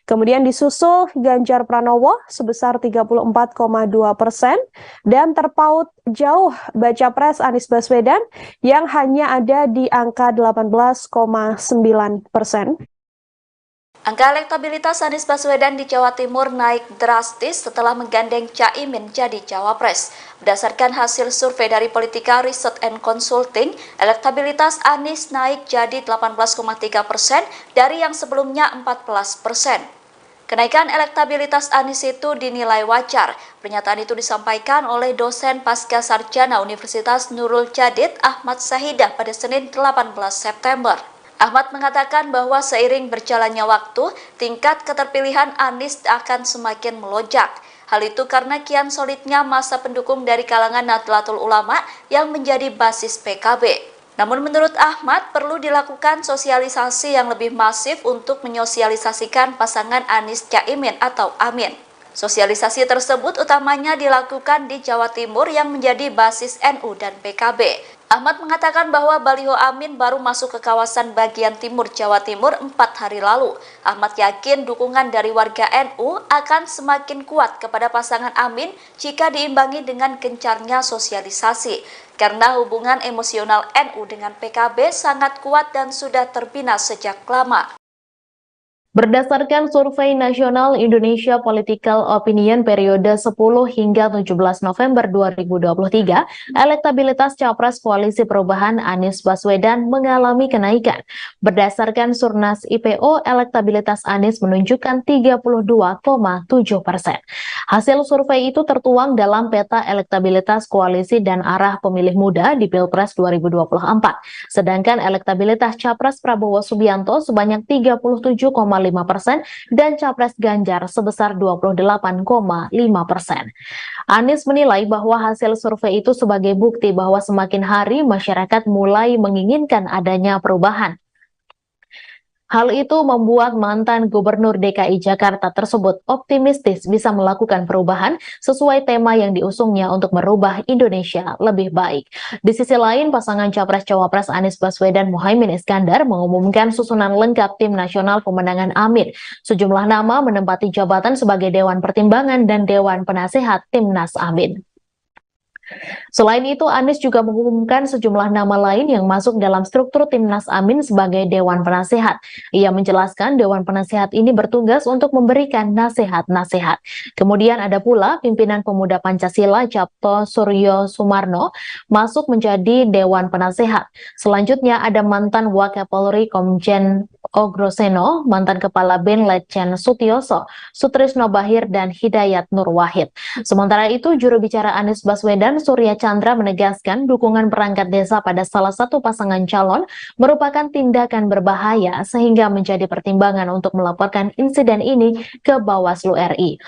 kemudian disusul Ganjar Pranowo sebesar 34,2%, dan terpaut jauh baca pres Anies Baswedan yang hanya ada di angka 18,9%. Angka elektabilitas Anies Baswedan di Jawa Timur naik drastis setelah menggandeng Caimin jadi cawapres. Berdasarkan hasil survei dari Politika Research and Consulting, elektabilitas Anies naik jadi 18,3% dari yang sebelumnya 14%. Kenaikan elektabilitas Anies itu dinilai wajar. Pernyataan itu disampaikan oleh dosen pasca sarjana Universitas Nurul Jadid Ahmad Sahidah pada Senin 18 September. Ahmad mengatakan bahwa seiring berjalannya waktu, tingkat keterpilihan Anies akan semakin melonjak. Hal itu karena kian solidnya masa pendukung dari kalangan Nahdlatul Ulama yang menjadi basis PKB. Namun menurut Ahmad, perlu dilakukan sosialisasi yang lebih masif untuk menyosialisasikan pasangan Anies Caimin atau Amin. Sosialisasi tersebut utamanya dilakukan di Jawa Timur yang menjadi basis NU dan PKB. Ahmad mengatakan bahwa baliho Amin baru masuk ke kawasan bagian timur Jawa Timur 4 hari lalu. Ahmad yakin dukungan dari warga NU akan semakin kuat kepada pasangan Amin jika diimbangi dengan gencarnya sosialisasi. Karena hubungan emosional NU dengan PKB sangat kuat dan sudah terbina sejak lama. Berdasarkan survei nasional Indonesia Political Opinion periode 10 hingga 17 November 2023, elektabilitas Capres Koalisi Perubahan Anies Baswedan mengalami kenaikan. Berdasarkan Surnas IPO, elektabilitas Anies menunjukkan 32,7%. Hasil survei itu tertuang dalam peta elektabilitas koalisi dan arah pemilih muda di Pilpres 2024. Sedangkan elektabilitas Capres Prabowo Subianto sebanyak 37,5% dan Capres Ganjar sebesar 28,5%. Anies menilai bahwa hasil survei itu sebagai bukti bahwa semakin hari masyarakat mulai menginginkan adanya perubahan. Hal itu membuat mantan Gubernur DKI Jakarta tersebut optimistis bisa melakukan perubahan sesuai tema yang diusungnya untuk merubah Indonesia lebih baik. Di sisi lain, pasangan Capres-Cawapres Anies Baswedan Muhaimin Iskandar mengumumkan susunan lengkap tim nasional pemenangan Amin. Sejumlah nama menempati jabatan sebagai Dewan Pertimbangan dan Dewan Penasehat Timnas Amin. Selain itu, Anies juga mengumumkan sejumlah nama lain yang masuk dalam struktur Timnas Amin sebagai Dewan Penasehat. Ia menjelaskan Dewan Penasehat ini bertugas untuk memberikan nasihat-nasihat. Kemudian ada pula pimpinan Pemuda Pancasila Capto Suryo Sumarno masuk menjadi Dewan Penasehat. Selanjutnya ada mantan Wakapolri Komjen Ogroseno, mantan Kepala BIN Letjen Sutioso, Sutrisno Bahir, dan Hidayat Nur Wahid. Sementara itu, juru bicara Anies Baswedan Surya Chandra menegaskan dukungan perangkat desa pada salah satu pasangan calon merupakan tindakan berbahaya sehingga menjadi pertimbangan untuk melaporkan insiden ini ke Bawaslu RI.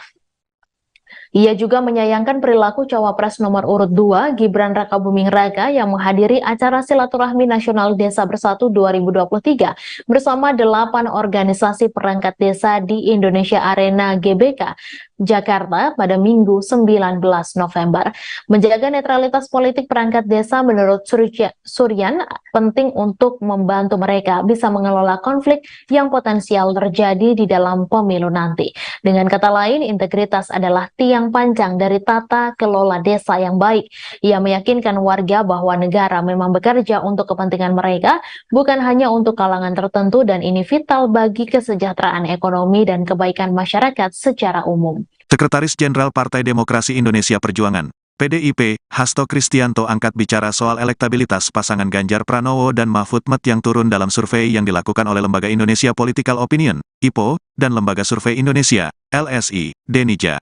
Ia juga menyayangkan perilaku Cawapres nomor urut 2 Gibran Rakabuming Raka yang menghadiri acara Silaturahmi Nasional Desa Bersatu 2023 bersama 8 organisasi perangkat desa di Indonesia Arena GBK Jakarta pada Minggu 19 November. Menjaga netralitas politik perangkat desa menurut Suryan penting untuk membantu mereka bisa mengelola konflik yang potensial terjadi di dalam pemilu nanti. Dengan kata lain, integritas adalah tiang panjang dari tata kelola desa yang baik. Ia meyakinkan warga bahwa negara memang bekerja untuk kepentingan mereka, bukan hanya untuk kalangan tertentu, dan ini vital bagi kesejahteraan ekonomi dan kebaikan masyarakat secara umum. Sekretaris Jenderal Partai Demokrasi Indonesia Perjuangan, PDIP, Hasto Kristianto angkat bicara soal elektabilitas pasangan Ganjar Pranowo dan Mahfud MD yang turun dalam survei yang dilakukan oleh Lembaga Indonesia Political Opinion, IPO, dan Lembaga Survei Indonesia, LSI, Denija.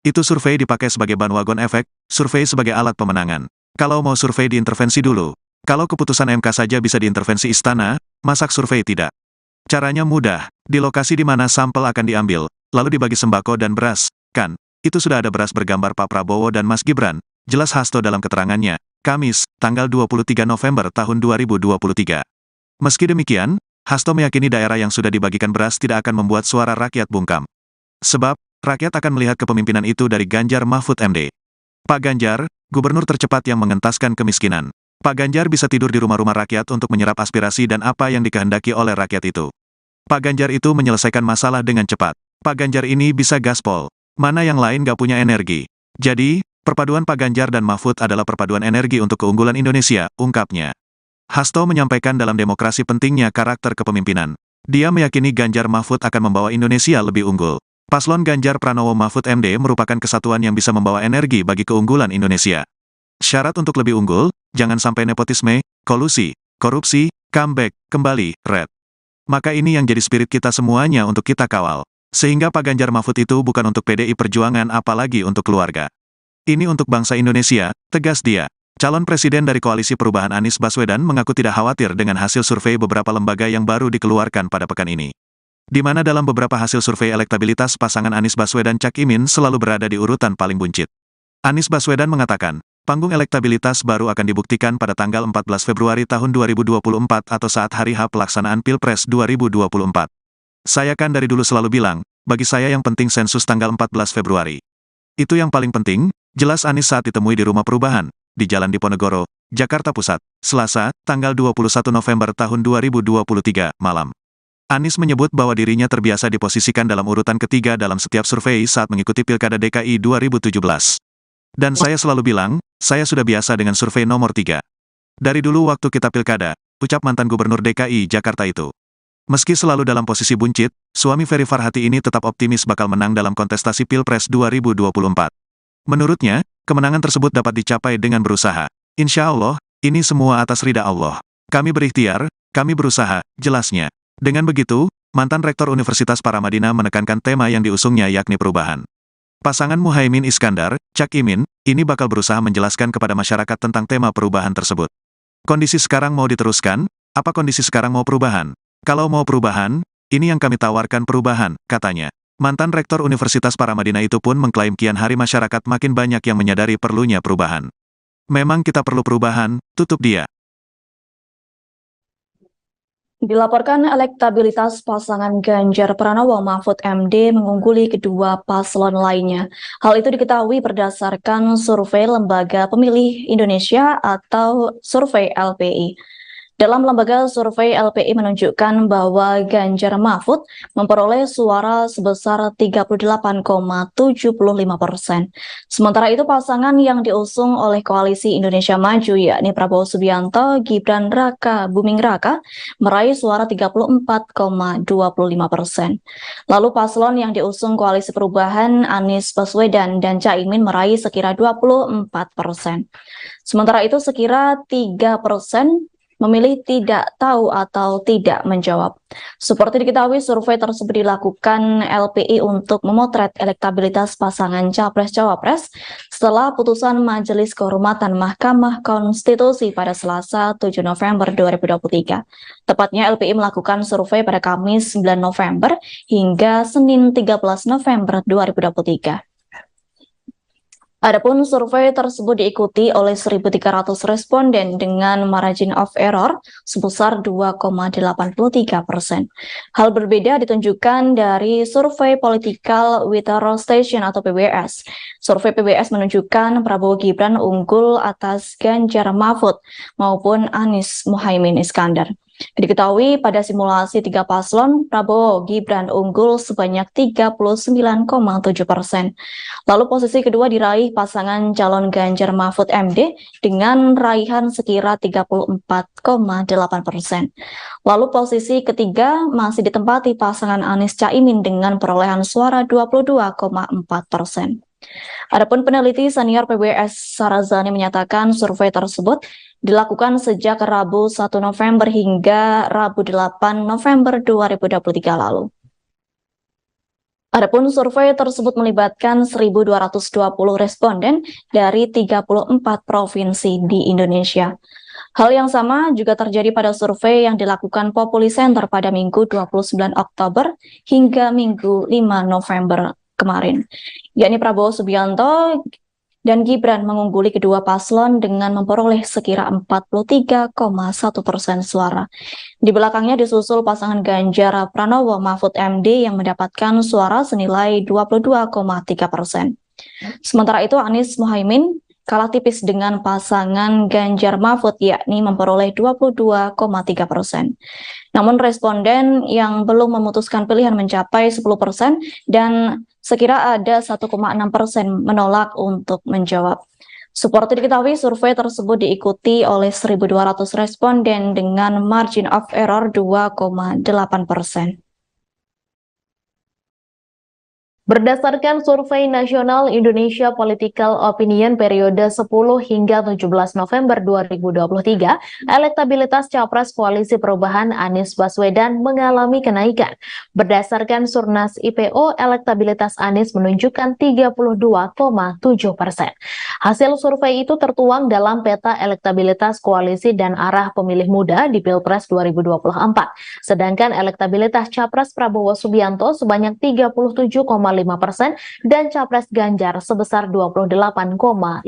Itu survei dipakai sebagai bandwagon efek, survei sebagai alat pemenangan. Kalau mau survei diintervensi dulu. Kalau keputusan MK saja bisa diintervensi istana, masak survei tidak. Caranya mudah, di lokasi di mana sampel akan diambil, lalu dibagi sembako dan beras. Kan, itu sudah ada beras bergambar Pak Prabowo dan Mas Gibran, jelas Hasto dalam keterangannya, Kamis, tanggal 23 November tahun 2023. Meski demikian, Hasto meyakini daerah yang sudah dibagikan beras tidak akan membuat suara rakyat bungkam. Sebab, rakyat akan melihat kepemimpinan itu dari Ganjar Mahfud MD. Pak Ganjar, gubernur tercepat yang mengentaskan kemiskinan. Pak Ganjar bisa tidur di rumah-rumah rakyat untuk menyerap aspirasi dan apa yang dikehendaki oleh rakyat itu. Pak Ganjar itu menyelesaikan masalah dengan cepat. Pak Ganjar ini bisa gaspol. Mana yang lain gak punya energi. Jadi, perpaduan Pak Ganjar dan Mahfud adalah perpaduan energi untuk keunggulan Indonesia, ungkapnya. Hasto menyampaikan dalam demokrasi pentingnya karakter kepemimpinan. Dia meyakini Ganjar Mahfud akan membawa Indonesia lebih unggul. Paslon Ganjar Pranowo Mahfud MD merupakan kesatuan yang bisa membawa energi bagi keunggulan Indonesia. Syarat untuk lebih unggul, jangan sampai nepotisme, kolusi, korupsi, comeback, kembali, red. Maka ini yang jadi spirit kita semuanya untuk kita kawal. Sehingga Pak Ganjar Mahfud itu bukan untuk PDI Perjuangan apalagi untuk keluarga. Ini untuk bangsa Indonesia, tegas dia. Calon presiden dari Koalisi Perubahan Anies Baswedan mengaku tidak khawatir dengan hasil survei beberapa lembaga yang baru dikeluarkan pada pekan ini. Di mana dalam beberapa hasil survei elektabilitas pasangan Anies Baswedan Cak Imin selalu berada di urutan paling buncit. Anies Baswedan mengatakan, Panggung elektabilitas baru akan dibuktikan pada tanggal 14 Februari tahun 2024 atau saat hari H pelaksanaan Pilpres 2024. Saya kan dari dulu selalu bilang, bagi saya yang penting sensus tanggal 14 Februari. Itu yang paling penting, jelas Anies saat ditemui di Rumah Perubahan, di Jalan Diponegoro, Jakarta Pusat, Selasa, tanggal 21 November tahun 2023, malam. Anies menyebut bahwa dirinya terbiasa diposisikan dalam urutan ketiga dalam setiap survei saat mengikuti Pilkada DKI 2017. Dan saya selalu bilang, saya sudah biasa dengan survei nomor 3. Dari dulu waktu kita pilkada, ucap mantan Gubernur DKI Jakarta itu. Meski selalu dalam posisi buncit, suami Ferry Farhati ini tetap optimis bakal menang dalam kontestasi Pilpres 2024. Menurutnya, kemenangan tersebut dapat dicapai dengan berusaha. Insya Allah, ini semua atas ridha Allah. Kami berikhtiar, kami berusaha, jelasnya. Dengan begitu, mantan Rektor Universitas Paramadina menekankan tema yang diusungnya yakni perubahan. Pasangan Muhaimin Iskandar, Cak Imin, ini bakal berusaha menjelaskan kepada masyarakat tentang tema perubahan tersebut. Kondisi sekarang mau diteruskan? Apa kondisi sekarang mau perubahan? Kalau mau perubahan, ini yang kami tawarkan perubahan, katanya. Mantan Rektor Universitas Paramadina itu pun mengklaim kian hari masyarakat makin banyak yang menyadari perlunya perubahan. Memang kita perlu perubahan, tutup dia. Dilaporkan elektabilitas pasangan Ganjar Pranowo Mahfud MD mengungguli kedua paslon lainnya. Hal itu diketahui berdasarkan survei Lembaga Pemilih Indonesia atau survei LPI. Dalam lembaga survei LPI menunjukkan bahwa Ganjar Mahfud memperoleh suara sebesar 38,75%. Sementara itu pasangan yang diusung oleh Koalisi Indonesia Maju yakni Prabowo Subianto, Gibran Raka Buming Raka meraih suara 34,25%. Lalu paslon yang diusung Koalisi Perubahan Anies Baswedan dan Caimin meraih sekira 24%. Sementara itu sekira 3% memilih tidak tahu atau tidak menjawab. Seperti diketahui, survei tersebut dilakukan LPI untuk memotret elektabilitas pasangan Capres-Cawapres setelah putusan Majelis Kehormatan Mahkamah Konstitusi pada Selasa 7 November 2023. Tepatnya LPI melakukan survei pada Kamis 9 November hingga Senin 13 November 2023. Adapun survei tersebut diikuti oleh 1.300 responden dengan margin of error sebesar 2,83%. Hal berbeda ditunjukkan dari survei Political Withdrawal Station atau PWS. Survei PWS menunjukkan Prabowo Gibran unggul atas Ganjar Mahfud maupun Anies Muhaimin Iskandar. Diketahui pada simulasi 3 paslon, Prabowo Gibran unggul sebanyak 39,7%. Lalu posisi kedua diraih pasangan calon Ganjar Mahfud MD dengan raihan sekira 34,8%. Lalu posisi ketiga masih ditempati pasangan Anies Caimin dengan perolehan suara 22,4%. Adapun peneliti senior PBS Sarazani menyatakan survei tersebut dilakukan sejak Rabu 1 November hingga Rabu 8 November 2023 lalu. Adapun survei tersebut melibatkan 1.220 responden dari 34 provinsi di Indonesia. Hal yang sama juga terjadi pada survei yang dilakukan Populi Center pada Minggu 29 Oktober hingga Minggu 5 November kemarin, yakni Prabowo Subianto dan Gibran mengungguli kedua paslon dengan memperoleh sekira 43,1% suara. Di belakangnya disusul pasangan Ganjar Pranowo Mahfud MD yang mendapatkan suara senilai 22,3%. Sementara itu Anies Muhaimin kalah tipis dengan pasangan Ganjar Mahfud yakni memperoleh 22,3%. Namun responden yang belum memutuskan pilihan mencapai 10% dan sekira ada 1,6% menolak untuk menjawab. Seperti diketahui, survei tersebut diikuti oleh 1.200 responden dengan margin of error 2,8%. Berdasarkan survei nasional Indonesia Political Opinion periode 10 hingga 17 November 2023, elektabilitas Capres Koalisi Perubahan Anies Baswedan mengalami kenaikan. Berdasarkan Surnas IPO, elektabilitas Anies menunjukkan 32,7%. Hasil survei itu tertuang dalam peta elektabilitas koalisi dan arah pemilih muda di Pilpres 2024. Sedangkan elektabilitas Capres Prabowo Subianto sebanyak 37,5% dan Capres Ganjar sebesar 28,5%.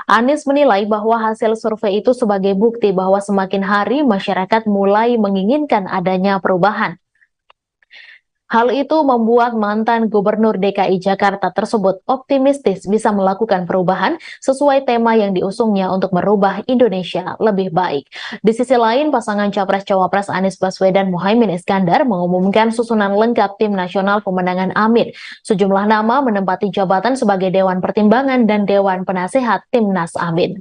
Anies menilai bahwa hasil survei itu sebagai bukti bahwa semakin hari masyarakat mulai menginginkan adanya perubahan. Hal itu membuat mantan Gubernur DKI Jakarta tersebut optimistis bisa melakukan perubahan sesuai tema yang diusungnya untuk merubah Indonesia lebih baik. Di sisi lain, pasangan Capres-Cawapres Anies Baswedan Muhaimin Iskandar mengumumkan susunan lengkap Tim Nasional Pemenangan Amin. Sejumlah nama menempati jabatan sebagai Dewan Pertimbangan dan Dewan Penasehat Timnas Amin.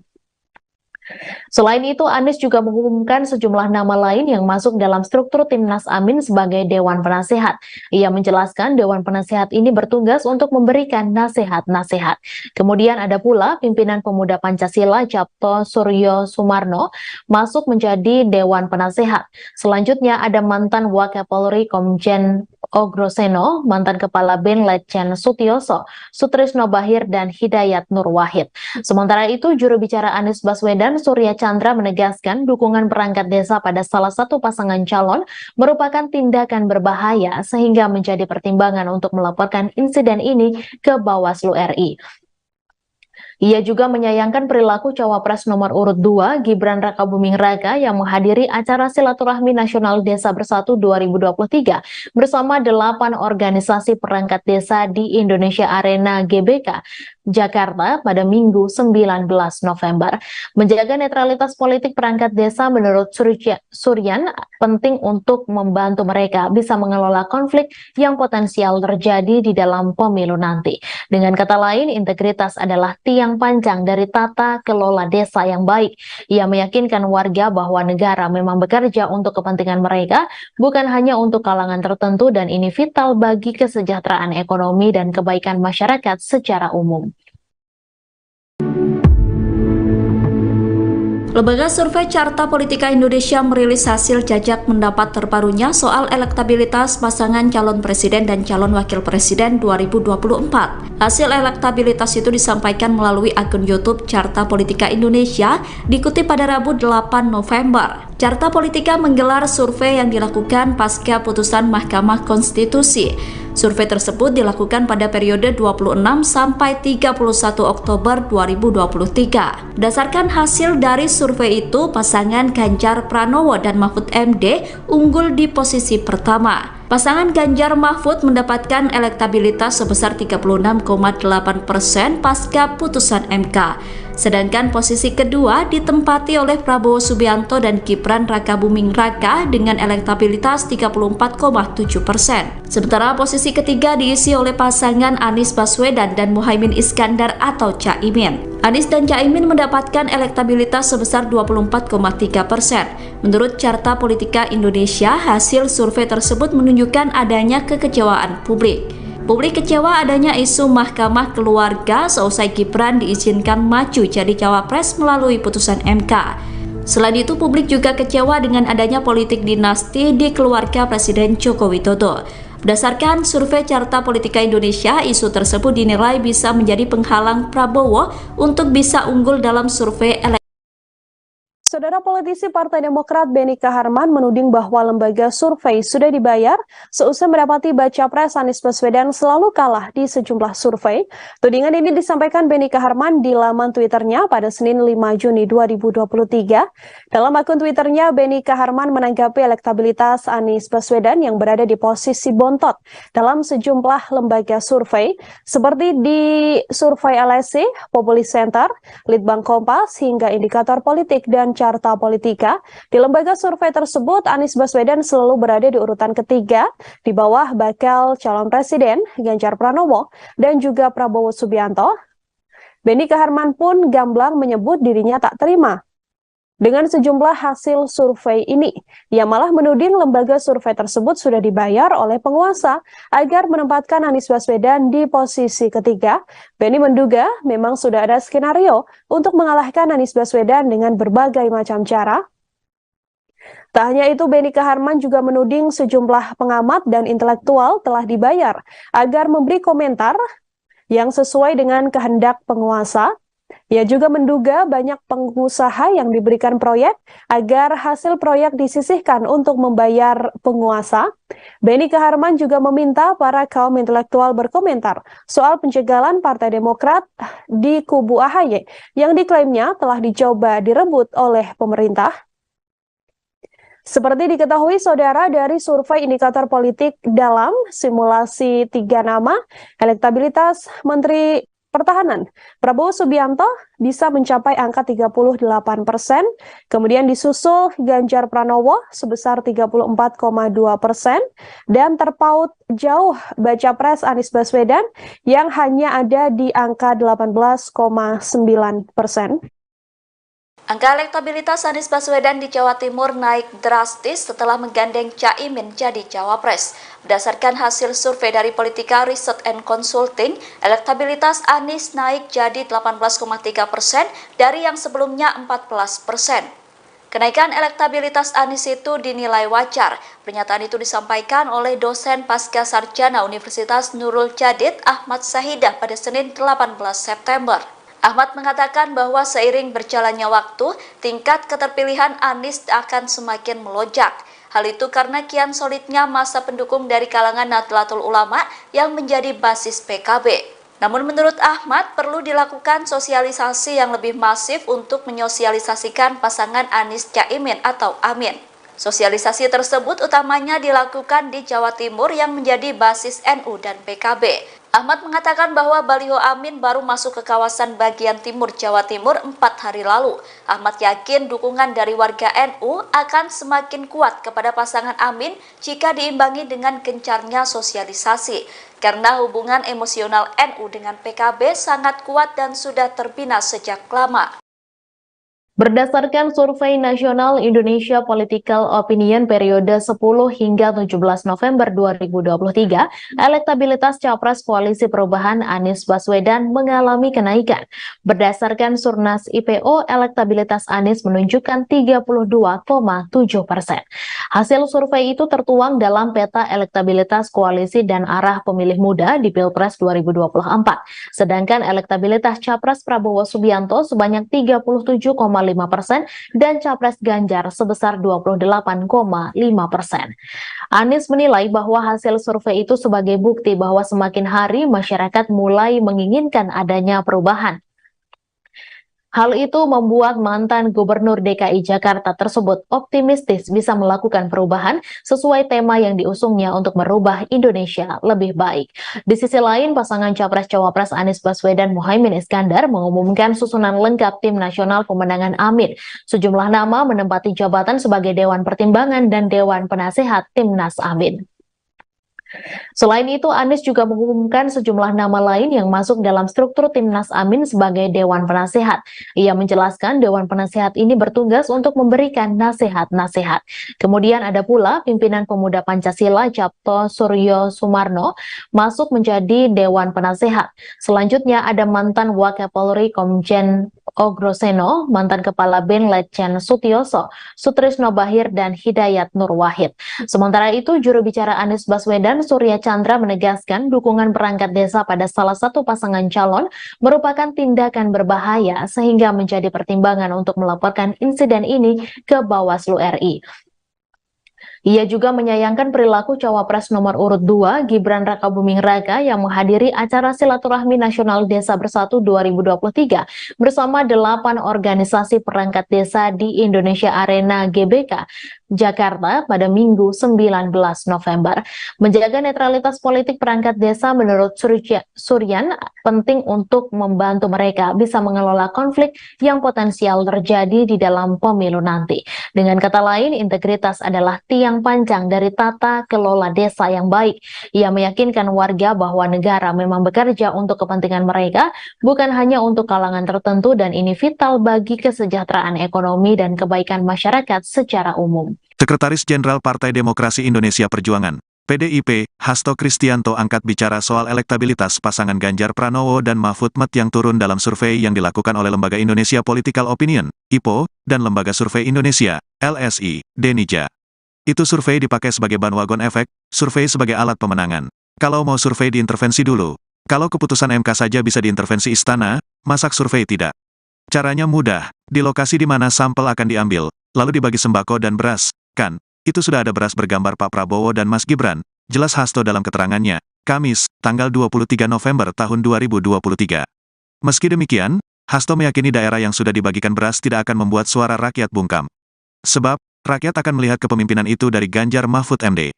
Selain itu, Anies juga mengumumkan sejumlah nama lain yang masuk dalam struktur Timnas Amin sebagai Dewan Penasehat. Ia menjelaskan Dewan Penasehat ini bertugas untuk memberikan nasihat-nasihat. Kemudian ada pula pimpinan Pemuda Pancasila Capto Suryo Sumarno masuk menjadi Dewan Penasehat. Selanjutnya ada mantan Wakapolri Komjen Ogroseno, mantan Kepala BIN Letjen Sutioso, Sutrisno Bahir, dan Hidayat Nur Wahid. Sementara itu, juru bicara Anies Baswedan Surya Chandra menegaskan dukungan perangkat desa pada salah satu pasangan calon merupakan tindakan berbahaya sehingga menjadi pertimbangan untuk melaporkan insiden ini ke Bawaslu RI. Ia juga menyayangkan perilaku Cawapres nomor urut 2 Gibran Rakabuming Raka yang menghadiri acara Silaturahmi Nasional Desa Bersatu 2023 bersama 8 organisasi perangkat desa di Indonesia Arena GBK Jakarta pada Minggu 19 November. Menjaga netralitas politik perangkat desa menurut Suryan penting untuk membantu mereka bisa mengelola konflik yang potensial terjadi di dalam pemilu nanti. Dengan kata lain, integritas adalah tiang panjang dari tata kelola desa yang baik. Ia meyakinkan warga bahwa negara memang bekerja untuk kepentingan mereka, bukan hanya untuk kalangan tertentu, dan ini vital bagi kesejahteraan ekonomi dan kebaikan masyarakat secara umum. Lembaga Survei Carta Politika Indonesia merilis hasil jajak pendapat terbarunya soal elektabilitas pasangan calon presiden dan calon wakil presiden 2024. Hasil elektabilitas itu disampaikan melalui akun YouTube Carta Politika Indonesia, dikutip pada Rabu 8 November. Carta Politika menggelar survei yang dilakukan pasca putusan Mahkamah Konstitusi. Survei tersebut dilakukan pada periode 26 sampai 31 Oktober 2023. Berdasarkan hasil dari survei itu, pasangan Ganjar Pranowo dan Mahfud MD unggul di posisi pertama. Pasangan Ganjar Mahfud mendapatkan elektabilitas sebesar 36,8% pasca putusan MK. Sedangkan posisi kedua ditempati oleh Prabowo Subianto dan Gibran Rakabuming Raka dengan elektabilitas 34,7%. Sementara posisi ketiga diisi oleh pasangan Anies Baswedan dan Muhaimin Iskandar atau Caimin. Anies dan Caimin mendapatkan elektabilitas sebesar 24,3%. Menurut Carta Politika Indonesia, hasil survei tersebut menunjukkan adanya kekecewaan publik. Publik kecewa adanya isu Mahkamah Keluarga seusai Gibran diizinkan maju jadi cawapres melalui putusan MK. Selain itu, publik juga kecewa dengan adanya politik dinasti di keluarga Presiden Joko Widodo. Berdasarkan survei Carta Politika Indonesia, isu tersebut dinilai bisa menjadi penghalang Prabowo untuk bisa unggul dalam survei Saudara, politisi Partai Demokrat Beni Kaharman menuding bahwa lembaga survei sudah dibayar seusai mendapati baca pres Anies Baswedan selalu kalah di sejumlah survei. Tudingan ini disampaikan Beni Kaharman di laman Twitternya pada Senin 5 Juni 2023. Dalam akun Twitternya, Beni Kaharman menanggapi elektabilitas Anies Baswedan yang berada di posisi bontot dalam sejumlah lembaga survei seperti di survei LSI, Populi Center, Litbang Kompas, hingga Indikator Politik dan Carta Politika. Di lembaga survei tersebut, Anies Baswedan selalu berada di urutan ketiga di bawah bakal calon presiden Ganjar Pranowo dan juga Prabowo Subianto. Beni Kaharman pun gamblang menyebut dirinya tak terima dengan sejumlah hasil survei ini. Ia malah menuding lembaga survei tersebut sudah dibayar oleh penguasa agar menempatkan Anies Baswedan di posisi ketiga. Beni menduga memang sudah ada skenario untuk mengalahkan Anies Baswedan dengan berbagai macam cara. Tak hanya itu, Beni Kaharman juga menuding sejumlah pengamat dan intelektual telah dibayar agar memberi komentar yang sesuai dengan kehendak penguasa. Ia juga menduga banyak pengusaha yang diberikan proyek agar hasil proyek disisihkan untuk membayar penguasa. Benny Kaharman juga meminta para kaum intelektual berkomentar soal penjagalan Partai Demokrat di kubu AHY yang diklaimnya telah dicoba direbut oleh pemerintah. Seperti diketahui saudara dari survei indikator politik dalam simulasi 3 nama, elektabilitas Menteri Pertahanan Prabowo Subianto bisa mencapai angka 38%, kemudian disusul Ganjar Pranowo sebesar 34,2%, dan terpaut jauh baca pres Anies Baswedan yang hanya ada di angka 18,9%. Angka elektabilitas Anies Baswedan di Jawa Timur naik drastis setelah menggandeng Caimin jadi cawapres. Berdasarkan hasil survei dari Politika Research and Consulting, elektabilitas Anies naik jadi 18,3% dari yang sebelumnya 14%. Kenaikan elektabilitas Anies itu dinilai wajar. Pernyataan itu disampaikan oleh dosen pasca sarjana Universitas Nurul Jadid Ahmad Sahidah pada Senin 18 September. Ahmad mengatakan bahwa seiring berjalannya waktu, tingkat keterpilihan Anies akan semakin melonjak. Hal itu karena kian solidnya masa pendukung dari kalangan Nahdlatul Ulama yang menjadi basis PKB. Namun menurut Ahmad, perlu dilakukan sosialisasi yang lebih masif untuk menyosialisasikan pasangan Anies Caimin atau Amin. Sosialisasi tersebut utamanya dilakukan di Jawa Timur yang menjadi basis NU dan PKB. Ahmad mengatakan bahwa baliho Amin baru masuk ke kawasan bagian timur Jawa Timur 4 hari lalu. Ahmad yakin dukungan dari warga NU akan semakin kuat kepada pasangan Amin jika diimbangi dengan gencarnya sosialisasi. Karena hubungan emosional NU dengan PKB sangat kuat dan sudah terbina sejak lama. Berdasarkan Survei Nasional Indonesia Political Opinion periode 10 hingga 17 November 2023, elektabilitas Capres Koalisi Perubahan Anies Baswedan mengalami kenaikan. Berdasarkan Surnas IPO, elektabilitas Anies menunjukkan 32,7%. Hasil survei itu tertuang dalam peta elektabilitas koalisi dan arah pemilih muda di Pilpres 2024. Sedangkan elektabilitas Capres Prabowo Subianto sebanyak 37,5% dan Capres Ganjar sebesar 28,5%. Anies menilai bahwa hasil survei itu sebagai bukti bahwa semakin hari masyarakat mulai menginginkan adanya perubahan. Hal itu membuat mantan Gubernur DKI Jakarta tersebut optimistis bisa melakukan perubahan sesuai tema yang diusungnya untuk merubah Indonesia lebih baik. Di sisi lain, pasangan Capres-Cawapres Anies Baswedan Muhaimin Iskandar mengumumkan susunan lengkap Tim Nasional Pemenangan Amin. Sejumlah nama menempati jabatan sebagai Dewan Pertimbangan dan Dewan Penasehat Timnas Amin. Selain itu, Anies juga mengumumkan sejumlah nama lain yang masuk dalam struktur Timnas Amin sebagai Dewan Penasehat. Ia menjelaskan Dewan Penasehat ini bertugas untuk memberikan nasihat-nasihat. Kemudian ada pula pimpinan Pemuda Pancasila Capto Suryo Sumarno masuk menjadi Dewan Penasehat. Selanjutnya ada mantan Wakapolri Komjen Ogroseno, mantan Kepala BIN Letjen Sutioso, Sutrisno Bahir, dan Hidayat Nur Wahid. Sementara itu, juru bicara Anies Baswedan Surya Chandra menegaskan dukungan perangkat desa pada salah satu pasangan calon merupakan tindakan berbahaya sehingga menjadi pertimbangan untuk melaporkan insiden ini ke Bawaslu RI. Ia juga menyayangkan perilaku Cawapres nomor urut 2 Gibran Rakabuming Raka yang menghadiri acara Silaturahmi Nasional Desa Bersatu 2023 bersama 8 organisasi perangkat desa di Indonesia Arena GBK Jakarta pada Minggu 19 November. Menjaga netralitas politik perangkat desa menurut Suryan penting untuk membantu mereka bisa mengelola konflik yang potensial terjadi di dalam pemilu nanti. Dengan kata lain, integritas adalah tiang panjang dari tata kelola desa yang baik. Ia meyakinkan warga bahwa negara memang bekerja untuk kepentingan mereka, bukan hanya untuk kalangan tertentu, dan ini vital bagi kesejahteraan ekonomi dan kebaikan masyarakat secara umum. Sekretaris Jenderal Partai Demokrasi Indonesia Perjuangan, PDIP, Hasto Kristianto angkat bicara soal elektabilitas pasangan Ganjar Pranowo dan Mahfud MD yang turun dalam survei yang dilakukan oleh Lembaga Indonesia Political Opinion, IPO, dan Lembaga Survei Indonesia, LSI, Denija. Itu survei dipakai sebagai bandwagon efek, survei sebagai alat pemenangan. Kalau mau survei diintervensi dulu. Kalau keputusan MK saja bisa diintervensi istana, masak survei tidak. Caranya mudah, di lokasi di mana sampel akan diambil, lalu dibagi sembako dan beras, kan? Itu sudah ada beras bergambar Pak Prabowo dan Mas Gibran, jelas Hasto dalam keterangannya, Kamis, tanggal 23 November tahun 2023. Meski demikian, Hasto meyakini daerah yang sudah dibagikan beras tidak akan membuat suara rakyat bungkam. Sebab, rakyat akan melihat kepemimpinan itu dari Ganjar Mahfud MD.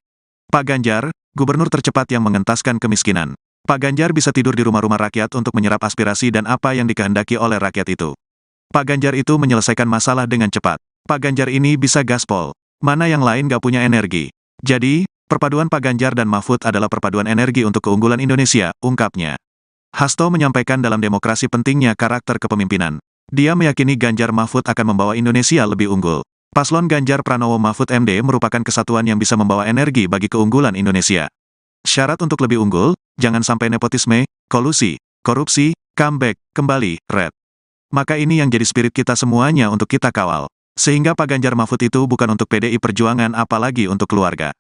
Pak Ganjar, gubernur tercepat yang mengentaskan kemiskinan. Pak Ganjar bisa tidur di rumah-rumah rakyat untuk menyerap aspirasi dan apa yang dikehendaki oleh rakyat itu. Pak Ganjar itu menyelesaikan masalah dengan cepat. Pak Ganjar ini bisa gaspol. Mana yang lain gak punya energi. Jadi, perpaduan Pak Ganjar dan Mahfud adalah perpaduan energi untuk keunggulan Indonesia, ungkapnya. Hasto menyampaikan dalam demokrasi pentingnya karakter kepemimpinan. Dia meyakini Ganjar Mahfud akan membawa Indonesia lebih unggul. Paslon Ganjar Pranowo Mahfud MD merupakan kesatuan yang bisa membawa energi bagi keunggulan Indonesia. Syarat untuk lebih unggul, jangan sampai nepotisme, kolusi, korupsi, comeback, kembali, red. Maka ini yang jadi spirit kita semuanya untuk kita kawal. Sehingga Pak Ganjar Mahfud itu bukan untuk PDI Perjuangan apalagi untuk keluarga.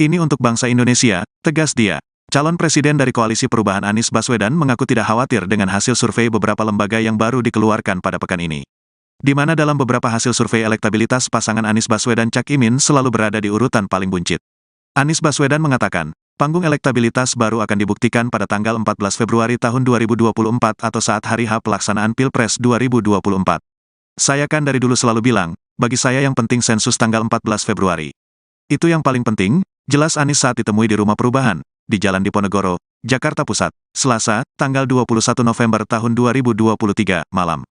Ini untuk bangsa Indonesia, tegas dia. Calon presiden dari Koalisi Perubahan Anies Baswedan mengaku tidak khawatir dengan hasil survei beberapa lembaga yang baru dikeluarkan pada pekan ini. Di mana dalam beberapa hasil survei elektabilitas pasangan Anies Baswedan Cak Imin selalu berada di urutan paling buncit. Anies Baswedan mengatakan, panggung elektabilitas baru akan dibuktikan pada tanggal 14 Februari tahun 2024 atau saat hari H pelaksanaan Pilpres 2024. Saya kan dari dulu selalu bilang, bagi saya yang penting sensus tanggal 14 Februari. Itu yang paling penting, jelas Anies saat ditemui di Rumah Perubahan, di Jalan Diponegoro, Jakarta Pusat, Selasa, tanggal 21 November tahun 2023, malam.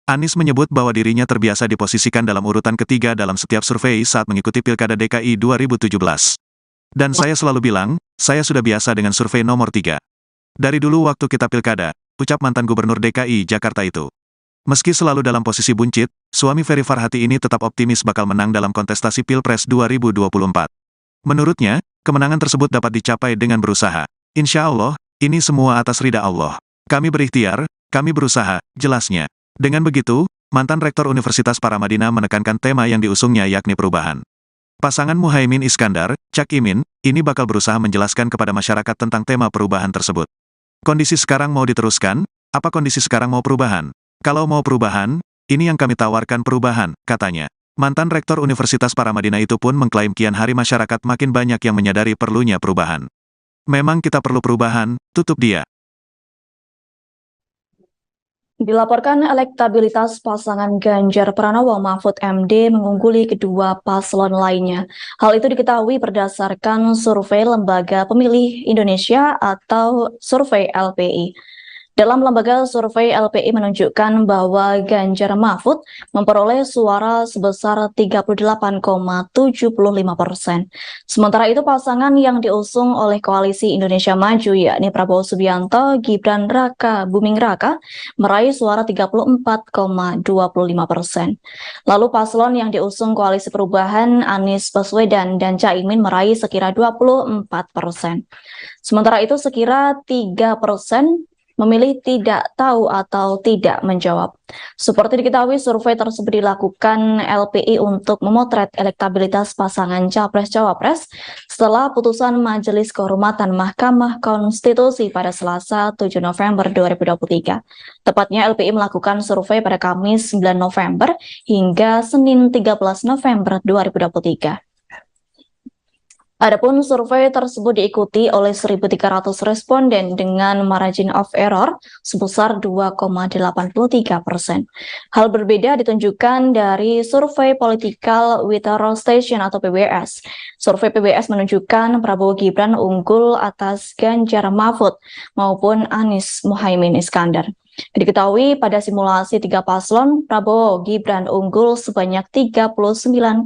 Anies menyebut bahwa dirinya terbiasa diposisikan dalam urutan ketiga dalam setiap survei saat mengikuti Pilkada DKI 2017. Dan saya selalu bilang, saya sudah biasa dengan survei nomor 3. Dari dulu waktu kita Pilkada, ucap mantan Gubernur DKI Jakarta itu. Meski selalu dalam posisi buncit, suami Ferry Farhati ini tetap optimis bakal menang dalam kontestasi Pilpres 2024. Menurutnya, kemenangan tersebut dapat dicapai dengan berusaha. Insya Allah, ini semua atas ridha Allah. Kami berikhtiar, kami berusaha, jelasnya. Dengan begitu, mantan Rektor Universitas Paramadina menekankan tema yang diusungnya yakni perubahan. Pasangan Muhaimin Iskandar, Cak Imin, ini bakal berusaha menjelaskan kepada masyarakat tentang tema perubahan tersebut. Kondisi sekarang mau diteruskan? Apa kondisi sekarang mau perubahan? Kalau mau perubahan, ini yang kami tawarkan perubahan, katanya. Mantan Rektor Universitas Paramadina itu pun mengklaim kian hari masyarakat makin banyak yang menyadari perlunya perubahan. Memang kita perlu perubahan, tutup dia. Dilaporkan elektabilitas pasangan Ganjar Pranowo Mahfud MD mengungguli kedua paslon lainnya. Hal itu diketahui berdasarkan survei Lembaga Pemilih Indonesia atau survei LPI. Dalam lembaga survei LPI menunjukkan bahwa Ganjar Mahfud memperoleh suara sebesar 38,75%. Sementara itu pasangan yang diusung oleh Koalisi Indonesia Maju yakni Prabowo Subianto, Gibran Raka Buming Raka meraih suara 34,25%. Lalu paslon yang diusung Koalisi Perubahan Anies Baswedan dan Caimin meraih sekira 24%. Sementara itu sekira 3% memilih tidak tahu atau tidak menjawab. Seperti diketahui, survei tersebut dilakukan LPI untuk memotret elektabilitas pasangan Capres-Cawapres setelah putusan Majelis Kehormatan Mahkamah Konstitusi pada Selasa 7 November 2023. Tepatnya LPI melakukan survei pada Kamis 9 November hingga Senin 13 November 2023. Adapun survei tersebut diikuti oleh 1.300 responden dengan margin of error sebesar 2,83%. Hal berbeda ditunjukkan dari survei Political Withdrawal Station atau PBS. Survei PBS menunjukkan Prabowo Gibran unggul atas Ganjar Mahfud maupun Anies Muhaimin Iskandar. Diketahui pada simulasi 3 paslon, Prabowo Gibran unggul sebanyak 39,7%.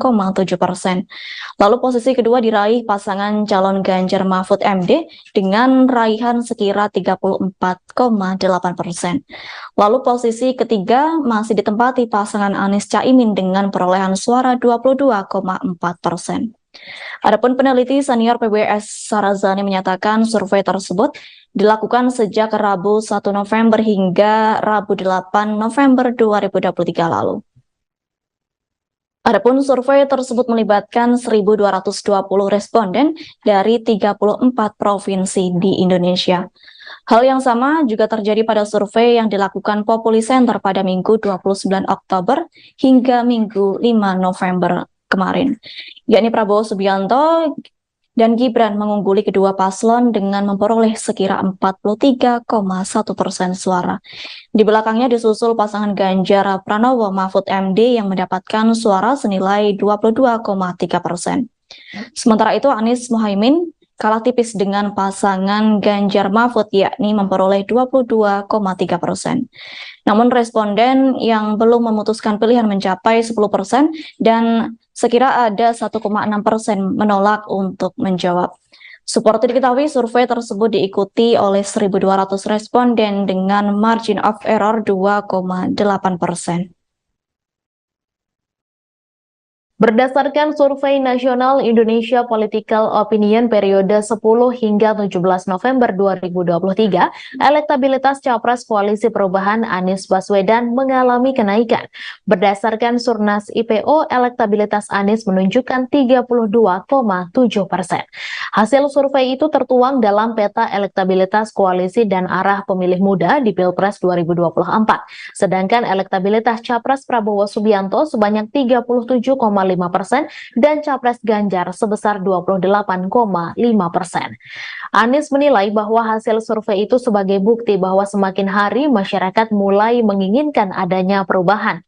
Lalu posisi kedua diraih pasangan calon Ganjar Mahfud MD dengan raihan sekira 34,8%. Lalu posisi ketiga masih ditempati pasangan Anies Caimin dengan perolehan suara 22,4%. Adapun peneliti senior PBS Sarazani menyatakan survei tersebut dilakukan sejak Rabu 1 November hingga Rabu 8 November 2023 lalu. Adapun survei tersebut melibatkan 1.220 responden dari 34 provinsi di Indonesia. Hal yang sama juga terjadi pada survei yang dilakukan Populi Center pada Minggu 29 Oktober hingga Minggu 5 November kemarin, yakni Prabowo Subianto dan Gibran mengungguli kedua paslon dengan memperoleh sekira 43,1% suara. Di belakangnya disusul pasangan Ganjar Pranowo Mahfud MD yang mendapatkan suara senilai 22,3%. Sementara itu Anies Mohaimin kalah tipis dengan pasangan Ganjar Mahfud yakni memperoleh 22,3%. Namun responden yang belum memutuskan pilihan mencapai 10% dan sekira ada 1,6% menolak untuk menjawab. Seperti diketahui, survei tersebut diikuti oleh 1.200 responden dengan margin of error 2,8%. Berdasarkan Survei Nasional Indonesia Political Opinion periode 10 hingga 17 November 2023, elektabilitas Capres Koalisi Perubahan Anies Baswedan mengalami kenaikan. Berdasarkan Surnas IPO, elektabilitas Anies menunjukkan 32,7%. Hasil survei itu tertuang dalam peta elektabilitas koalisi dan arah pemilih muda di Pilpres 2024. Sedangkan elektabilitas Capres Prabowo Subianto sebanyak 37,5% dan Capres Ganjar sebesar 28,5%. Anies menilai bahwa hasil survei itu sebagai bukti bahwa semakin hari masyarakat mulai menginginkan adanya perubahan.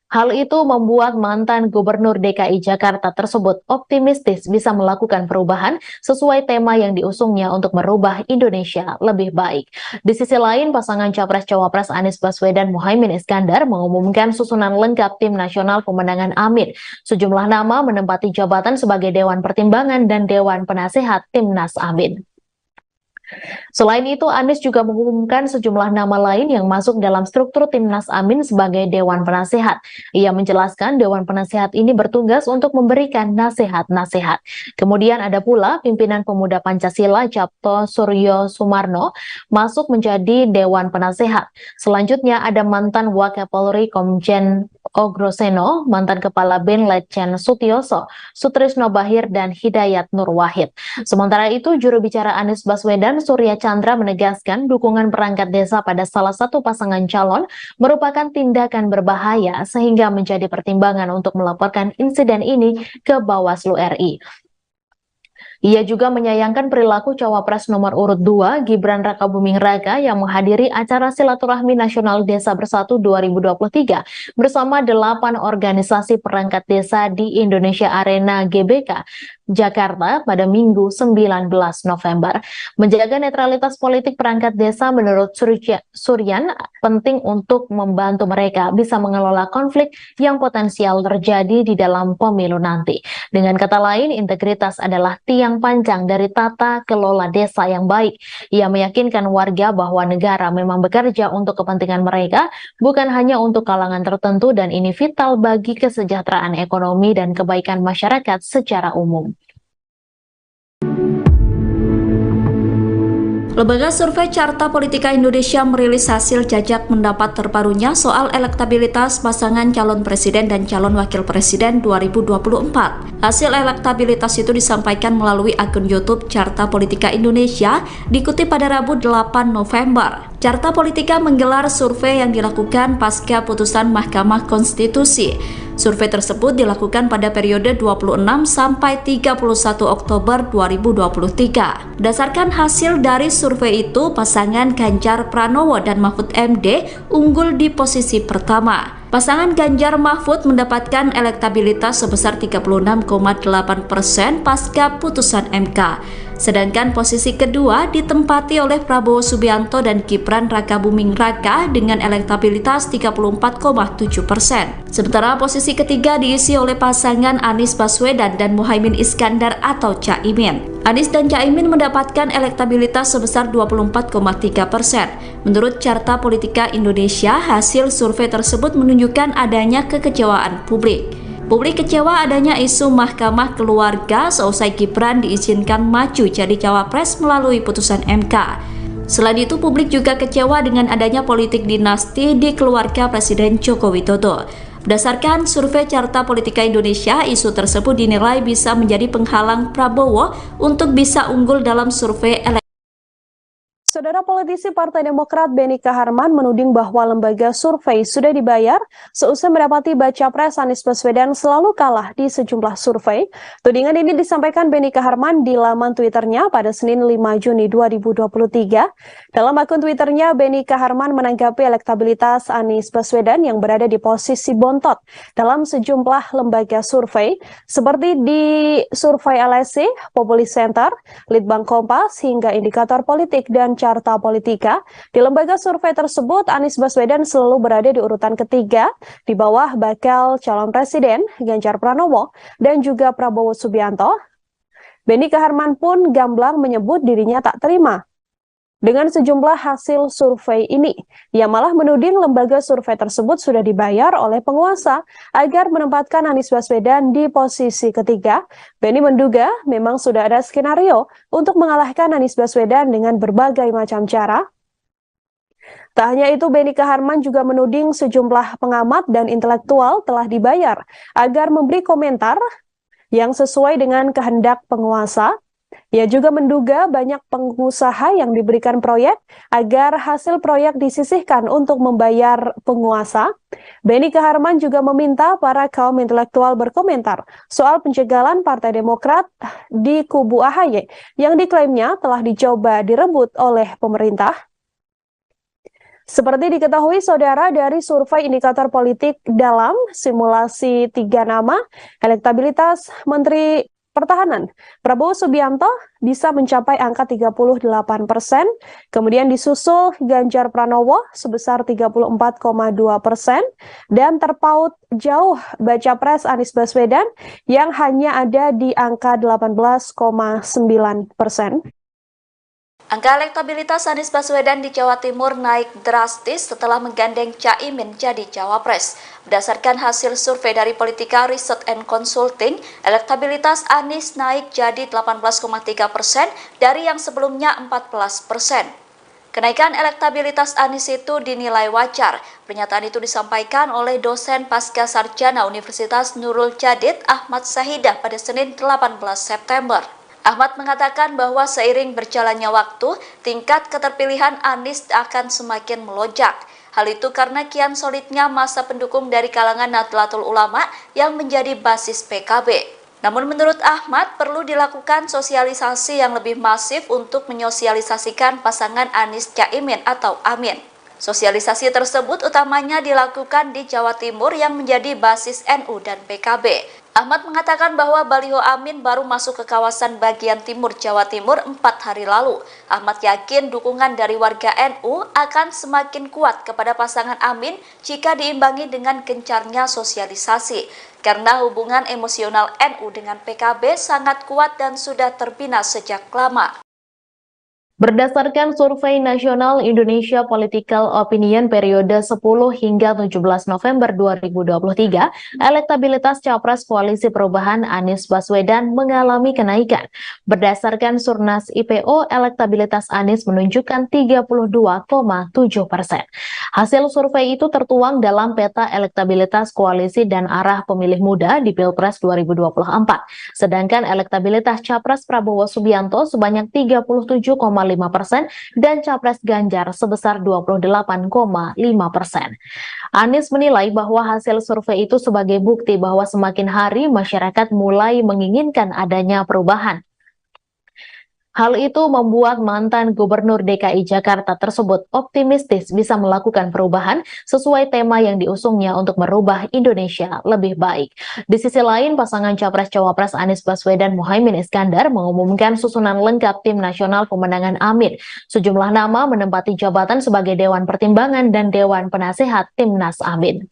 Hal itu membuat mantan Gubernur DKI Jakarta tersebut optimistis bisa melakukan perubahan sesuai tema yang diusungnya untuk merubah Indonesia lebih baik. Di sisi lain, pasangan Capres-Cawapres Anies Baswedan Muhaimin Iskandar mengumumkan susunan lengkap Tim Nasional Pemenangan Amin. Sejumlah nama menempati jabatan sebagai Dewan Pertimbangan dan Dewan Penasehat Timnas Amin. Selain itu, Anies juga mengumumkan sejumlah nama lain yang masuk dalam struktur Timnas Amin sebagai Dewan Penasehat. Ia menjelaskan Dewan Penasehat ini bertugas untuk memberikan nasihat-nasihat. Kemudian ada pula pimpinan Pemuda Pancasila Capto Suryo Sumarno masuk menjadi Dewan Penasehat. Selanjutnya ada mantan Wakapolri Komjen Ogroseno, mantan Kepala BIN Letjen Sutioso, Sutrisno Bahir, dan Hidayat Nur Wahid. Sementara itu, juru bicara Anies Baswedan Surya Chandra menegaskan dukungan perangkat desa pada salah satu pasangan calon merupakan tindakan berbahaya sehingga menjadi pertimbangan untuk melaporkan insiden ini ke Bawaslu RI. Ia juga menyayangkan perilaku Cawapres nomor urut 2 Gibran Rakabuming Raka yang menghadiri acara Silaturahmi Nasional Desa Bersatu 2023 bersama 8 organisasi perangkat desa di Indonesia Arena GBK Jakarta pada Minggu 19 November. Menjaga netralitas politik perangkat desa menurut Suryan penting untuk membantu mereka bisa mengelola konflik yang potensial terjadi di dalam pemilu nanti. Dengan kata lain, integritas adalah tiang panjang dari tata kelola desa yang baik. Ia meyakinkan warga bahwa negara memang bekerja untuk kepentingan mereka, bukan hanya untuk kalangan tertentu, dan ini vital bagi kesejahteraan ekonomi dan kebaikan masyarakat secara umum. Lembaga Survei Carta Politika Indonesia merilis hasil jajak pendapat terbarunya soal elektabilitas pasangan calon presiden dan calon wakil presiden 2024. Hasil elektabilitas itu disampaikan melalui akun YouTube Carta Politika Indonesia, dikutip pada Rabu 8 November. Carta Politika menggelar survei yang dilakukan pasca putusan Mahkamah Konstitusi. Survei tersebut dilakukan pada periode 26 sampai 31 Oktober 2023. Berdasarkan hasil dari survei itu, pasangan Ganjar Pranowo dan Mahfud MD unggul di posisi pertama. Pasangan Ganjar Mahfud mendapatkan elektabilitas sebesar 36,8% pasca putusan MK. Sedangkan posisi kedua ditempati oleh Prabowo Subianto dan Gibran Rakabuming Raka dengan elektabilitas 34,7%. Sementara posisi ketiga diisi oleh pasangan Anies Baswedan dan Muhaimin Iskandar atau Caimin. Anies dan Caimin mendapatkan elektabilitas sebesar 24,3%. Menurut Carta Politika Indonesia, hasil survei tersebut menunjukkan adanya kekecewaan publik. Publik kecewa adanya isu Mahkamah Keluarga seusai Gibran diizinkan maju jadi cawapres melalui putusan MK. Selain itu, publik juga kecewa dengan adanya politik dinasti di keluarga Presiden Joko Widodo. Berdasarkan survei Carta Politika Indonesia, isu tersebut dinilai bisa menjadi penghalang Prabowo untuk bisa unggul dalam survei Saudara politisi Partai Demokrat Benny Kaharman menuding bahwa lembaga survei sudah dibayar seusai mendapati baca pres Anies Baswedan selalu kalah di sejumlah survei. Tudingan ini disampaikan Benny Kaharman di laman Twitternya pada Senin 5 Juni 2023. Dalam akun Twitternya, Benny Kaharman menanggapi elektabilitas Anies Baswedan yang berada di posisi bontot dalam sejumlah lembaga survei seperti di survei LSI, Populi Center, Litbang Kompas, hingga indikator politik dan Carta Politika. Di lembaga survei tersebut, Anies Baswedan selalu berada di urutan ketiga di bawah bakal calon presiden Ganjar Pranowo dan juga Prabowo Subianto. Benny Kaharman pun gamblang menyebut dirinya tak terima dengan sejumlah hasil survei ini. Ia malah menuding lembaga survei tersebut sudah dibayar oleh penguasa agar menempatkan Anies Baswedan di posisi ketiga. Benny menduga memang sudah ada skenario untuk mengalahkan Anies Baswedan dengan berbagai macam cara. Tak hanya itu, Benny Kaharman juga menuding sejumlah pengamat dan intelektual telah dibayar agar memberi komentar yang sesuai dengan kehendak penguasa. Ia juga menduga banyak pengusaha yang diberikan proyek agar hasil proyek disisihkan untuk membayar penguasa. Benny Kaharman juga meminta para kaum intelektual berkomentar soal penjagalan Partai Demokrat di kubu AHY yang diklaimnya telah dicoba direbut oleh pemerintah. Seperti diketahui saudara, dari survei indikator politik dalam simulasi 3 nama, elektabilitas Menteri Pertahanan Prabowo Subianto bisa mencapai angka 38%, kemudian disusul Ganjar Pranowo sebesar 34,2%, dan terpaut jauh baca pres Anies Baswedan yang hanya ada di angka 18,9%. Angka elektabilitas Anies Baswedan di Jawa Timur naik drastis setelah menggandeng Caimin jadi cawapres. Berdasarkan hasil survei dari Politika Research and Consulting, elektabilitas Anies naik jadi 18,3% dari yang sebelumnya 14%. Kenaikan elektabilitas Anies itu dinilai wajar. Pernyataan itu disampaikan oleh dosen pasca sarjana Universitas Nurul Jadid Ahmad Sahidah pada Senin 18 September. Ahmad mengatakan bahwa seiring berjalannya waktu, tingkat keterpilihan Anies akan semakin melonjak. Hal itu karena kian solidnya masa pendukung dari kalangan Nahdlatul Ulama yang menjadi basis PKB. Namun menurut Ahmad, perlu dilakukan sosialisasi yang lebih masif untuk menyosialisasikan pasangan Anies Caimin atau Amin. Sosialisasi tersebut utamanya dilakukan di Jawa Timur yang menjadi basis NU dan PKB. Ahmad mengatakan bahwa baliho Amin baru masuk ke kawasan bagian timur Jawa Timur 4 hari lalu. Ahmad yakin dukungan dari warga NU akan semakin kuat kepada pasangan Amin jika diimbangi dengan gencarnya sosialisasi. Karena hubungan emosional NU dengan PKB sangat kuat dan sudah terbina sejak lama. Berdasarkan Survei Nasional Indonesia Political Opinion periode 10 hingga 17 November 2023, elektabilitas Capres Koalisi Perubahan Anies Baswedan mengalami kenaikan. Berdasarkan Surnas IPO, elektabilitas Anies menunjukkan 32,7%. Hasil survei itu tertuang dalam peta elektabilitas koalisi dan arah pemilih muda di Pilpres 2024. Sedangkan elektabilitas Capres Prabowo Subianto sebanyak 37,5% dan Capres Ganjar sebesar 28,5%. Anies menilai bahwa hasil survei itu sebagai bukti bahwa semakin hari masyarakat mulai menginginkan adanya perubahan. Hal itu membuat mantan Gubernur DKI Jakarta tersebut optimistis bisa melakukan perubahan sesuai tema yang diusungnya untuk merubah Indonesia lebih baik. Di sisi lain, pasangan Capres-Cawapres Anies Baswedan Muhaimin Iskandar mengumumkan susunan lengkap Tim Nasional Pemenangan Amin. Sejumlah nama menempati jabatan sebagai Dewan Pertimbangan dan Dewan Penasehat Timnas Amin.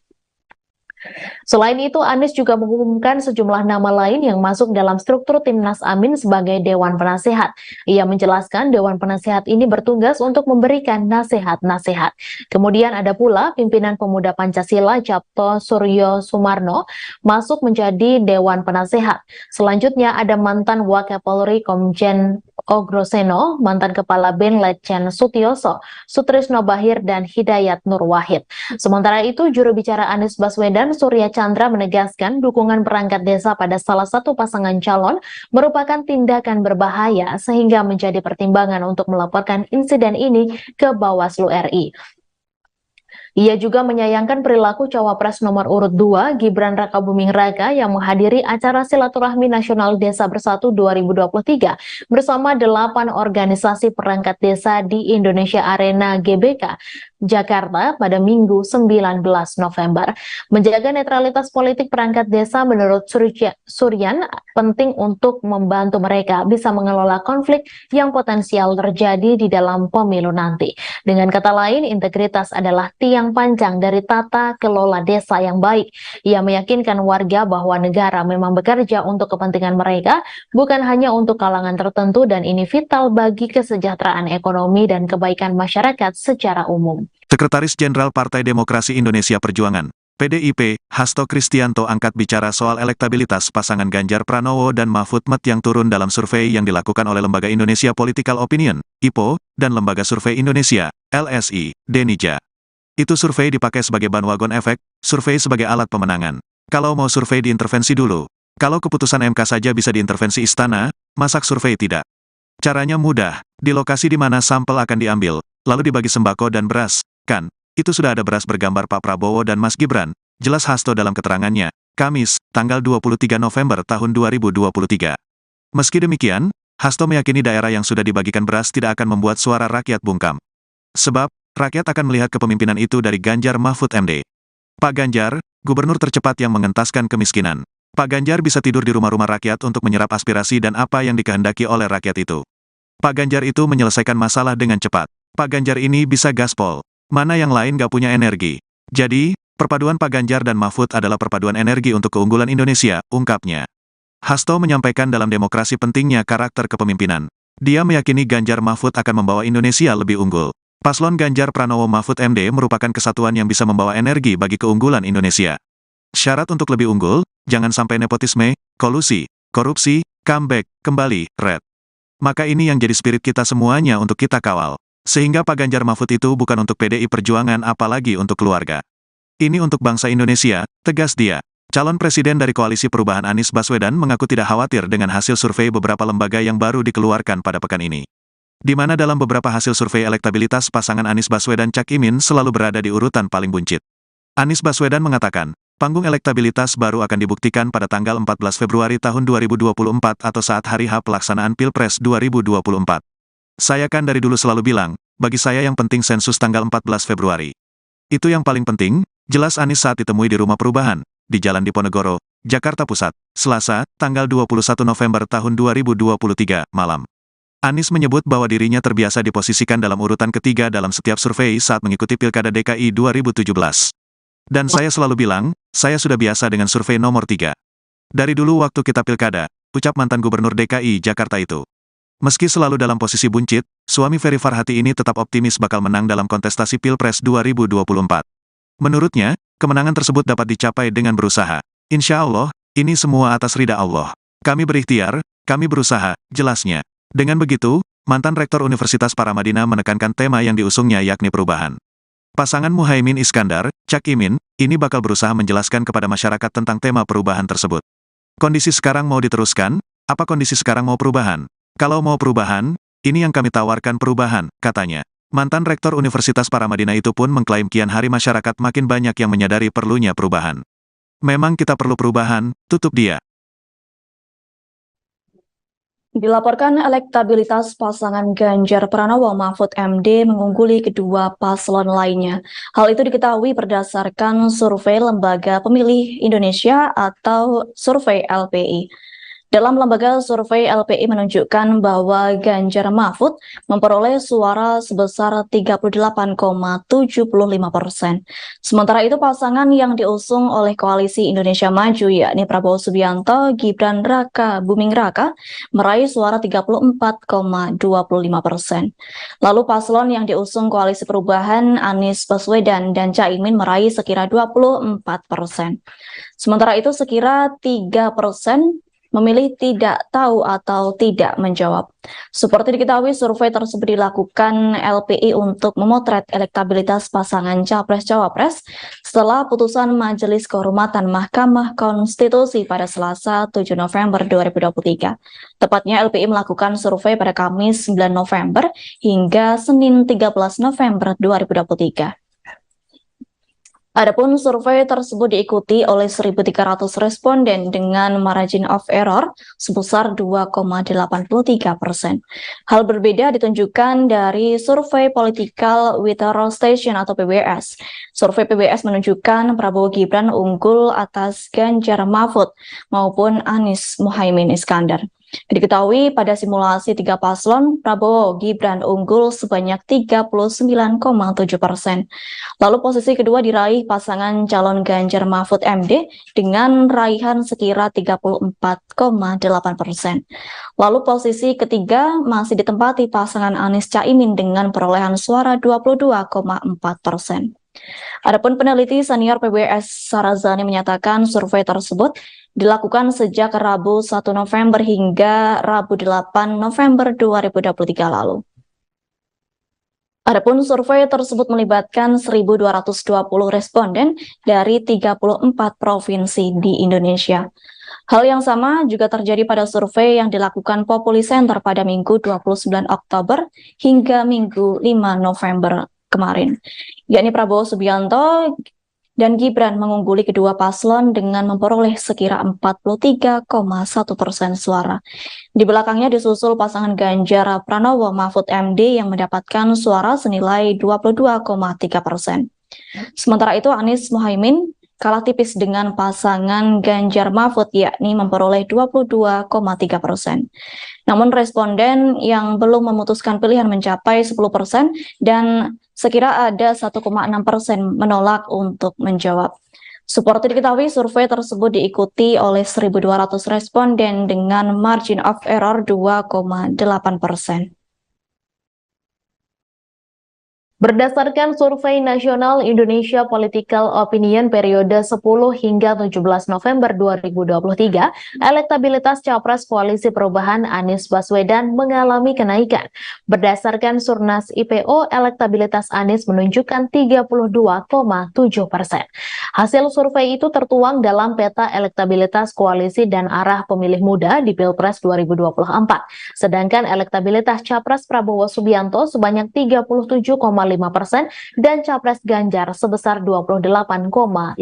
Selain itu, Anies juga mengumumkan sejumlah nama lain yang masuk dalam struktur Timnas Amin sebagai Dewan Penasehat. Ia menjelaskan Dewan Penasehat ini bertugas untuk memberikan nasihat-nasihat. Kemudian ada pula pimpinan Pemuda Pancasila Capto Suryo Sumarno masuk menjadi Dewan Penasehat. Selanjutnya ada mantan Wakapolri Komjen Ogroseno, mantan Kepala BIN Letjen Sutioso, Sutrisno Bahir, dan Hidayat Nur Wahid. Sementara itu, juru bicara Anies Baswedan, Surya Chandra, menegaskan dukungan perangkat desa pada salah satu pasangan calon merupakan tindakan berbahaya sehingga menjadi pertimbangan untuk melaporkan insiden ini ke Bawaslu RI. Ia juga menyayangkan perilaku cawapres nomor urut 2 Gibran Rakabuming Raka yang menghadiri acara Silaturahmi Nasional Desa Bersatu 2023 bersama 8 organisasi perangkat desa di Indonesia Arena GBK Jakarta pada Minggu 19 November. Menjaga netralitas politik perangkat desa menurut Suryan penting untuk membantu mereka bisa mengelola konflik yang potensial terjadi di dalam pemilu nanti. Dengan kata lain, integritas adalah tiang panjang dari tata kelola desa yang baik. Ia meyakinkan warga bahwa negara memang bekerja untuk kepentingan mereka, bukan hanya untuk kalangan tertentu, dan ini vital bagi kesejahteraan ekonomi dan kebaikan masyarakat secara umum. Sekretaris Jenderal Partai Demokrasi Indonesia Perjuangan, PDIP, Hasto Kristianto angkat bicara soal elektabilitas pasangan Ganjar Pranowo dan Mahfud MD yang turun dalam survei yang dilakukan oleh Lembaga Indonesia Political Opinion, IPO, dan Lembaga Survei Indonesia, LSI, DENIJA. Itu survei dipakai sebagai bandwagon efek, survei sebagai alat pemenangan. Kalau mau survei diintervensi dulu. Kalau keputusan MK saja bisa diintervensi istana, masak survei tidak. Caranya mudah, di lokasi di mana sampel akan diambil, lalu dibagi sembako dan beras. Kan, itu sudah ada beras bergambar Pak Prabowo dan Mas Gibran, jelas Hasto dalam keterangannya, Kamis, tanggal 23 November tahun 2023. Meski demikian, Hasto meyakini daerah yang sudah dibagikan beras tidak akan membuat suara rakyat bungkam. Sebab, rakyat akan melihat kepemimpinan itu dari Ganjar Mahfud MD. Pak Ganjar, gubernur tercepat yang mengentaskan kemiskinan. Pak Ganjar bisa tidur di rumah-rumah rakyat untuk menyerap aspirasi dan apa yang dikehendaki oleh rakyat itu. Pak Ganjar itu menyelesaikan masalah dengan cepat. Pak Ganjar ini bisa gaspol. Mana yang lain gak punya energi. Jadi, perpaduan Pak Ganjar dan Mahfud adalah perpaduan energi untuk keunggulan Indonesia, ungkapnya. Hasto menyampaikan dalam demokrasi pentingnya karakter kepemimpinan. Dia meyakini Ganjar Mahfud akan membawa Indonesia lebih unggul. Paslon Ganjar Pranowo Mahfud MD merupakan kesatuan yang bisa membawa energi bagi keunggulan Indonesia. Syarat untuk lebih unggul, jangan sampai nepotisme, kolusi, korupsi, comeback, kembali, red. Maka ini yang jadi spirit kita semuanya untuk kita kawal. Sehingga Pak Ganjar Mahfud itu bukan untuk PDI Perjuangan apalagi untuk keluarga. Ini untuk bangsa Indonesia, tegas dia. Calon presiden dari Koalisi Perubahan Anies Baswedan mengaku tidak khawatir dengan hasil survei beberapa lembaga yang baru dikeluarkan pada pekan ini. Di mana dalam beberapa hasil survei elektabilitas pasangan Anies Baswedan Cak Imin selalu berada di urutan paling buncit. Anies Baswedan mengatakan, panggung elektabilitas baru akan dibuktikan pada tanggal 14 Februari tahun 2024 atau saat hari H pelaksanaan Pilpres 2024. Saya kan dari dulu selalu bilang, bagi saya yang penting sensus tanggal 14 Februari. Itu yang paling penting, jelas Anies saat ditemui di Rumah Perubahan, di Jalan Diponegoro, Jakarta Pusat, Selasa, tanggal 21 November tahun 2023, malam. Anies menyebut bahwa dirinya terbiasa diposisikan dalam urutan ketiga dalam setiap survei saat mengikuti Pilkada DKI 2017. Dan saya selalu bilang, saya sudah biasa dengan survei nomor 3. Dari dulu waktu kita Pilkada, ucap mantan Gubernur DKI Jakarta itu. Meski selalu dalam posisi buncit, suami Ferry Farhati ini tetap optimis bakal menang dalam kontestasi Pilpres 2024. Menurutnya, kemenangan tersebut dapat dicapai dengan berusaha. Insya Allah, ini semua atas ridha Allah. Kami berikhtiar, kami berusaha, jelasnya. Dengan begitu, mantan Rektor Universitas Paramadina menekankan tema yang diusungnya yakni perubahan. Pasangan Muhaimin Iskandar, Cak Imin, ini bakal berusaha menjelaskan kepada masyarakat tentang tema perubahan tersebut. Kondisi sekarang mau diteruskan? Apa kondisi sekarang mau perubahan? Kalau mau perubahan, ini yang kami tawarkan perubahan, katanya. Mantan Rektor Universitas Paramadina itu pun mengklaim kian hari masyarakat makin banyak yang menyadari perlunya perubahan. Memang kita perlu perubahan, tutup dia. Dilaporkan elektabilitas pasangan Ganjar Pranowo Mahfud MD mengungguli kedua paslon lainnya. Hal itu diketahui berdasarkan survei Lembaga Pemilih Indonesia atau survei LPI. Dalam lembaga survei LPI menunjukkan bahwa Ganjar Mahfud memperoleh suara sebesar 38,75%. Sementara itu pasangan yang diusung oleh Koalisi Indonesia Maju yakni Prabowo Subianto, Gibran Raka Buming Raka meraih suara 34,25%. Lalu paslon yang diusung Koalisi Perubahan Anies Baswedan dan Caimin meraih sekira 24%. Sementara itu sekira 3% memilih tidak tahu atau tidak menjawab. Seperti diketahui, survei tersebut dilakukan LPI untuk memotret elektabilitas pasangan Capres-Cawapres setelah putusan Majelis Kehormatan Mahkamah Konstitusi pada Selasa 7 November 2023. Tepatnya LPI melakukan survei pada Kamis 9 November hingga Senin 13 November 2023. Adapun survei tersebut diikuti oleh 1.300 responden dengan margin of error sebesar 2,83%. Hal berbeda ditunjukkan dari survei Political Withdrawal Station atau PBS. Survei PBS menunjukkan Prabowo Gibran unggul atas Ganjar Mahfud maupun Anies Muhaimin Iskandar. Diketahui pada simulasi 3 paslon, Prabowo Gibran unggul sebanyak 39,7%. Lalu posisi kedua diraih pasangan calon Ganjar Mahfud MD dengan raihan sekira 34,8%. Lalu posisi ketiga masih ditempati pasangan Anies Caimin dengan perolehan suara 22,4%. Adapun peneliti senior PBS Sarazani menyatakan survei tersebut dilakukan sejak Rabu 1 November hingga Rabu 8 November 2023 lalu. Adapun survei tersebut melibatkan 1.220 responden dari 34 provinsi di Indonesia. Hal yang sama juga terjadi pada survei yang dilakukan Populi Center pada Minggu 29 Oktober hingga Minggu 5 November kemarin, yakni Prabowo Subianto dan Gibran mengungguli kedua paslon dengan memperoleh sekira 43,1% suara. Di belakangnya disusul pasangan Ganjar Pranowo Mahfud MD yang mendapatkan suara senilai 22,3%. Sementara itu Anies Muhaimin kalah tipis dengan pasangan Ganjar Mahfud yakni memperoleh 22,3%. Namun responden yang belum memutuskan pilihan mencapai 10% dan sekira ada 1,6% menolak untuk menjawab. Seperti diketahui, survei tersebut diikuti oleh 1.200 responden dengan margin of error 2,8%. Berdasarkan Survei Nasional Indonesia Political Opinion periode 10 hingga 17 November 2023, elektabilitas Capres Koalisi Perubahan Anies Baswedan mengalami kenaikan. Berdasarkan Surnas IPO, elektabilitas Anies menunjukkan 32,7%. Hasil survei itu tertuang dalam peta elektabilitas koalisi dan arah pemilih muda di Pilpres 2024. Sedangkan elektabilitas Capres Prabowo Subianto sebanyak 37,5% dan Capres Ganjar sebesar 28,5%.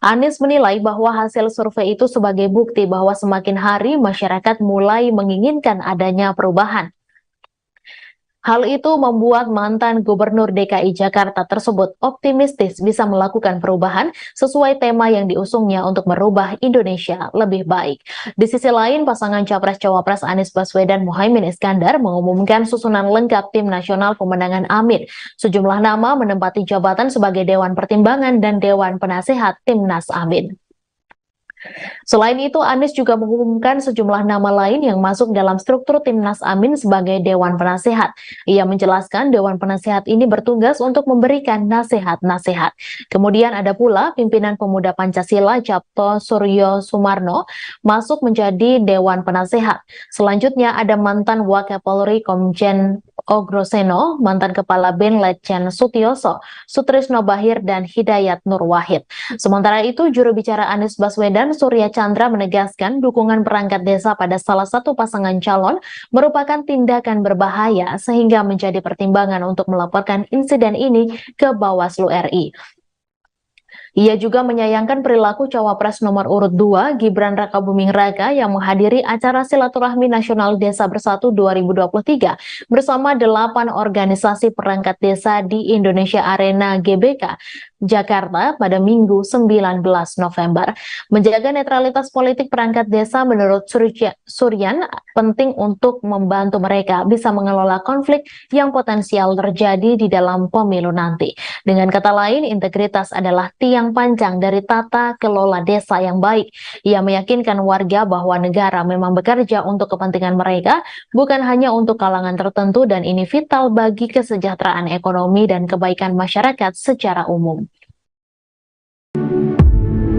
Anies menilai bahwa hasil survei itu sebagai bukti bahwa semakin hari masyarakat mulai menginginkan adanya perubahan. Hal itu membuat mantan Gubernur DKI Jakarta tersebut optimistis bisa melakukan perubahan sesuai tema yang diusungnya untuk merubah Indonesia lebih baik. Di sisi lain, pasangan Capres-Cawapres Anies Baswedan Muhaimin Iskandar mengumumkan susunan lengkap Tim Nasional Pemenangan Amin. Sejumlah nama menempati jabatan sebagai Dewan Pertimbangan dan Dewan Penasehat Timnas Amin. Selain itu, Anies juga mengumumkan sejumlah nama lain yang masuk dalam struktur Timnas Amin sebagai Dewan Penasehat. Ia menjelaskan Dewan Penasehat ini bertugas untuk memberikan nasihat-nasihat. Kemudian ada pula pimpinan Pemuda Pancasila Capto Suryo Sumarno masuk menjadi Dewan Penasehat. Selanjutnya ada mantan Wakapolri Komjen Ogroseno, mantan Kepala BIN Letjen Sutioso, Sutrisno Bahir, dan Hidayat Nur Wahid. Sementara itu, juru bicara Anies Baswedan Surya Chandra menegaskan dukungan perangkat desa pada salah satu pasangan calon merupakan tindakan berbahaya sehingga menjadi pertimbangan untuk melaporkan insiden ini ke Bawaslu RI. Ia juga menyayangkan perilaku Cawapres nomor urut 2 Gibran Rakabuming Raka yang menghadiri acara Silaturahmi Nasional Desa Bersatu 2023 bersama 8 organisasi perangkat desa di Indonesia Arena GBK Jakarta pada Minggu 19 November. Menjaga netralitas politik perangkat desa menurut Suryan penting untuk membantu mereka bisa mengelola konflik yang potensial terjadi di dalam pemilu nanti. Dengan kata lain, integritas adalah tiang panjang dari tata kelola desa yang baik. Ia meyakinkan warga bahwa negara memang bekerja untuk kepentingan mereka, bukan hanya untuk kalangan tertentu, dan ini vital bagi kesejahteraan ekonomi dan kebaikan masyarakat secara umum.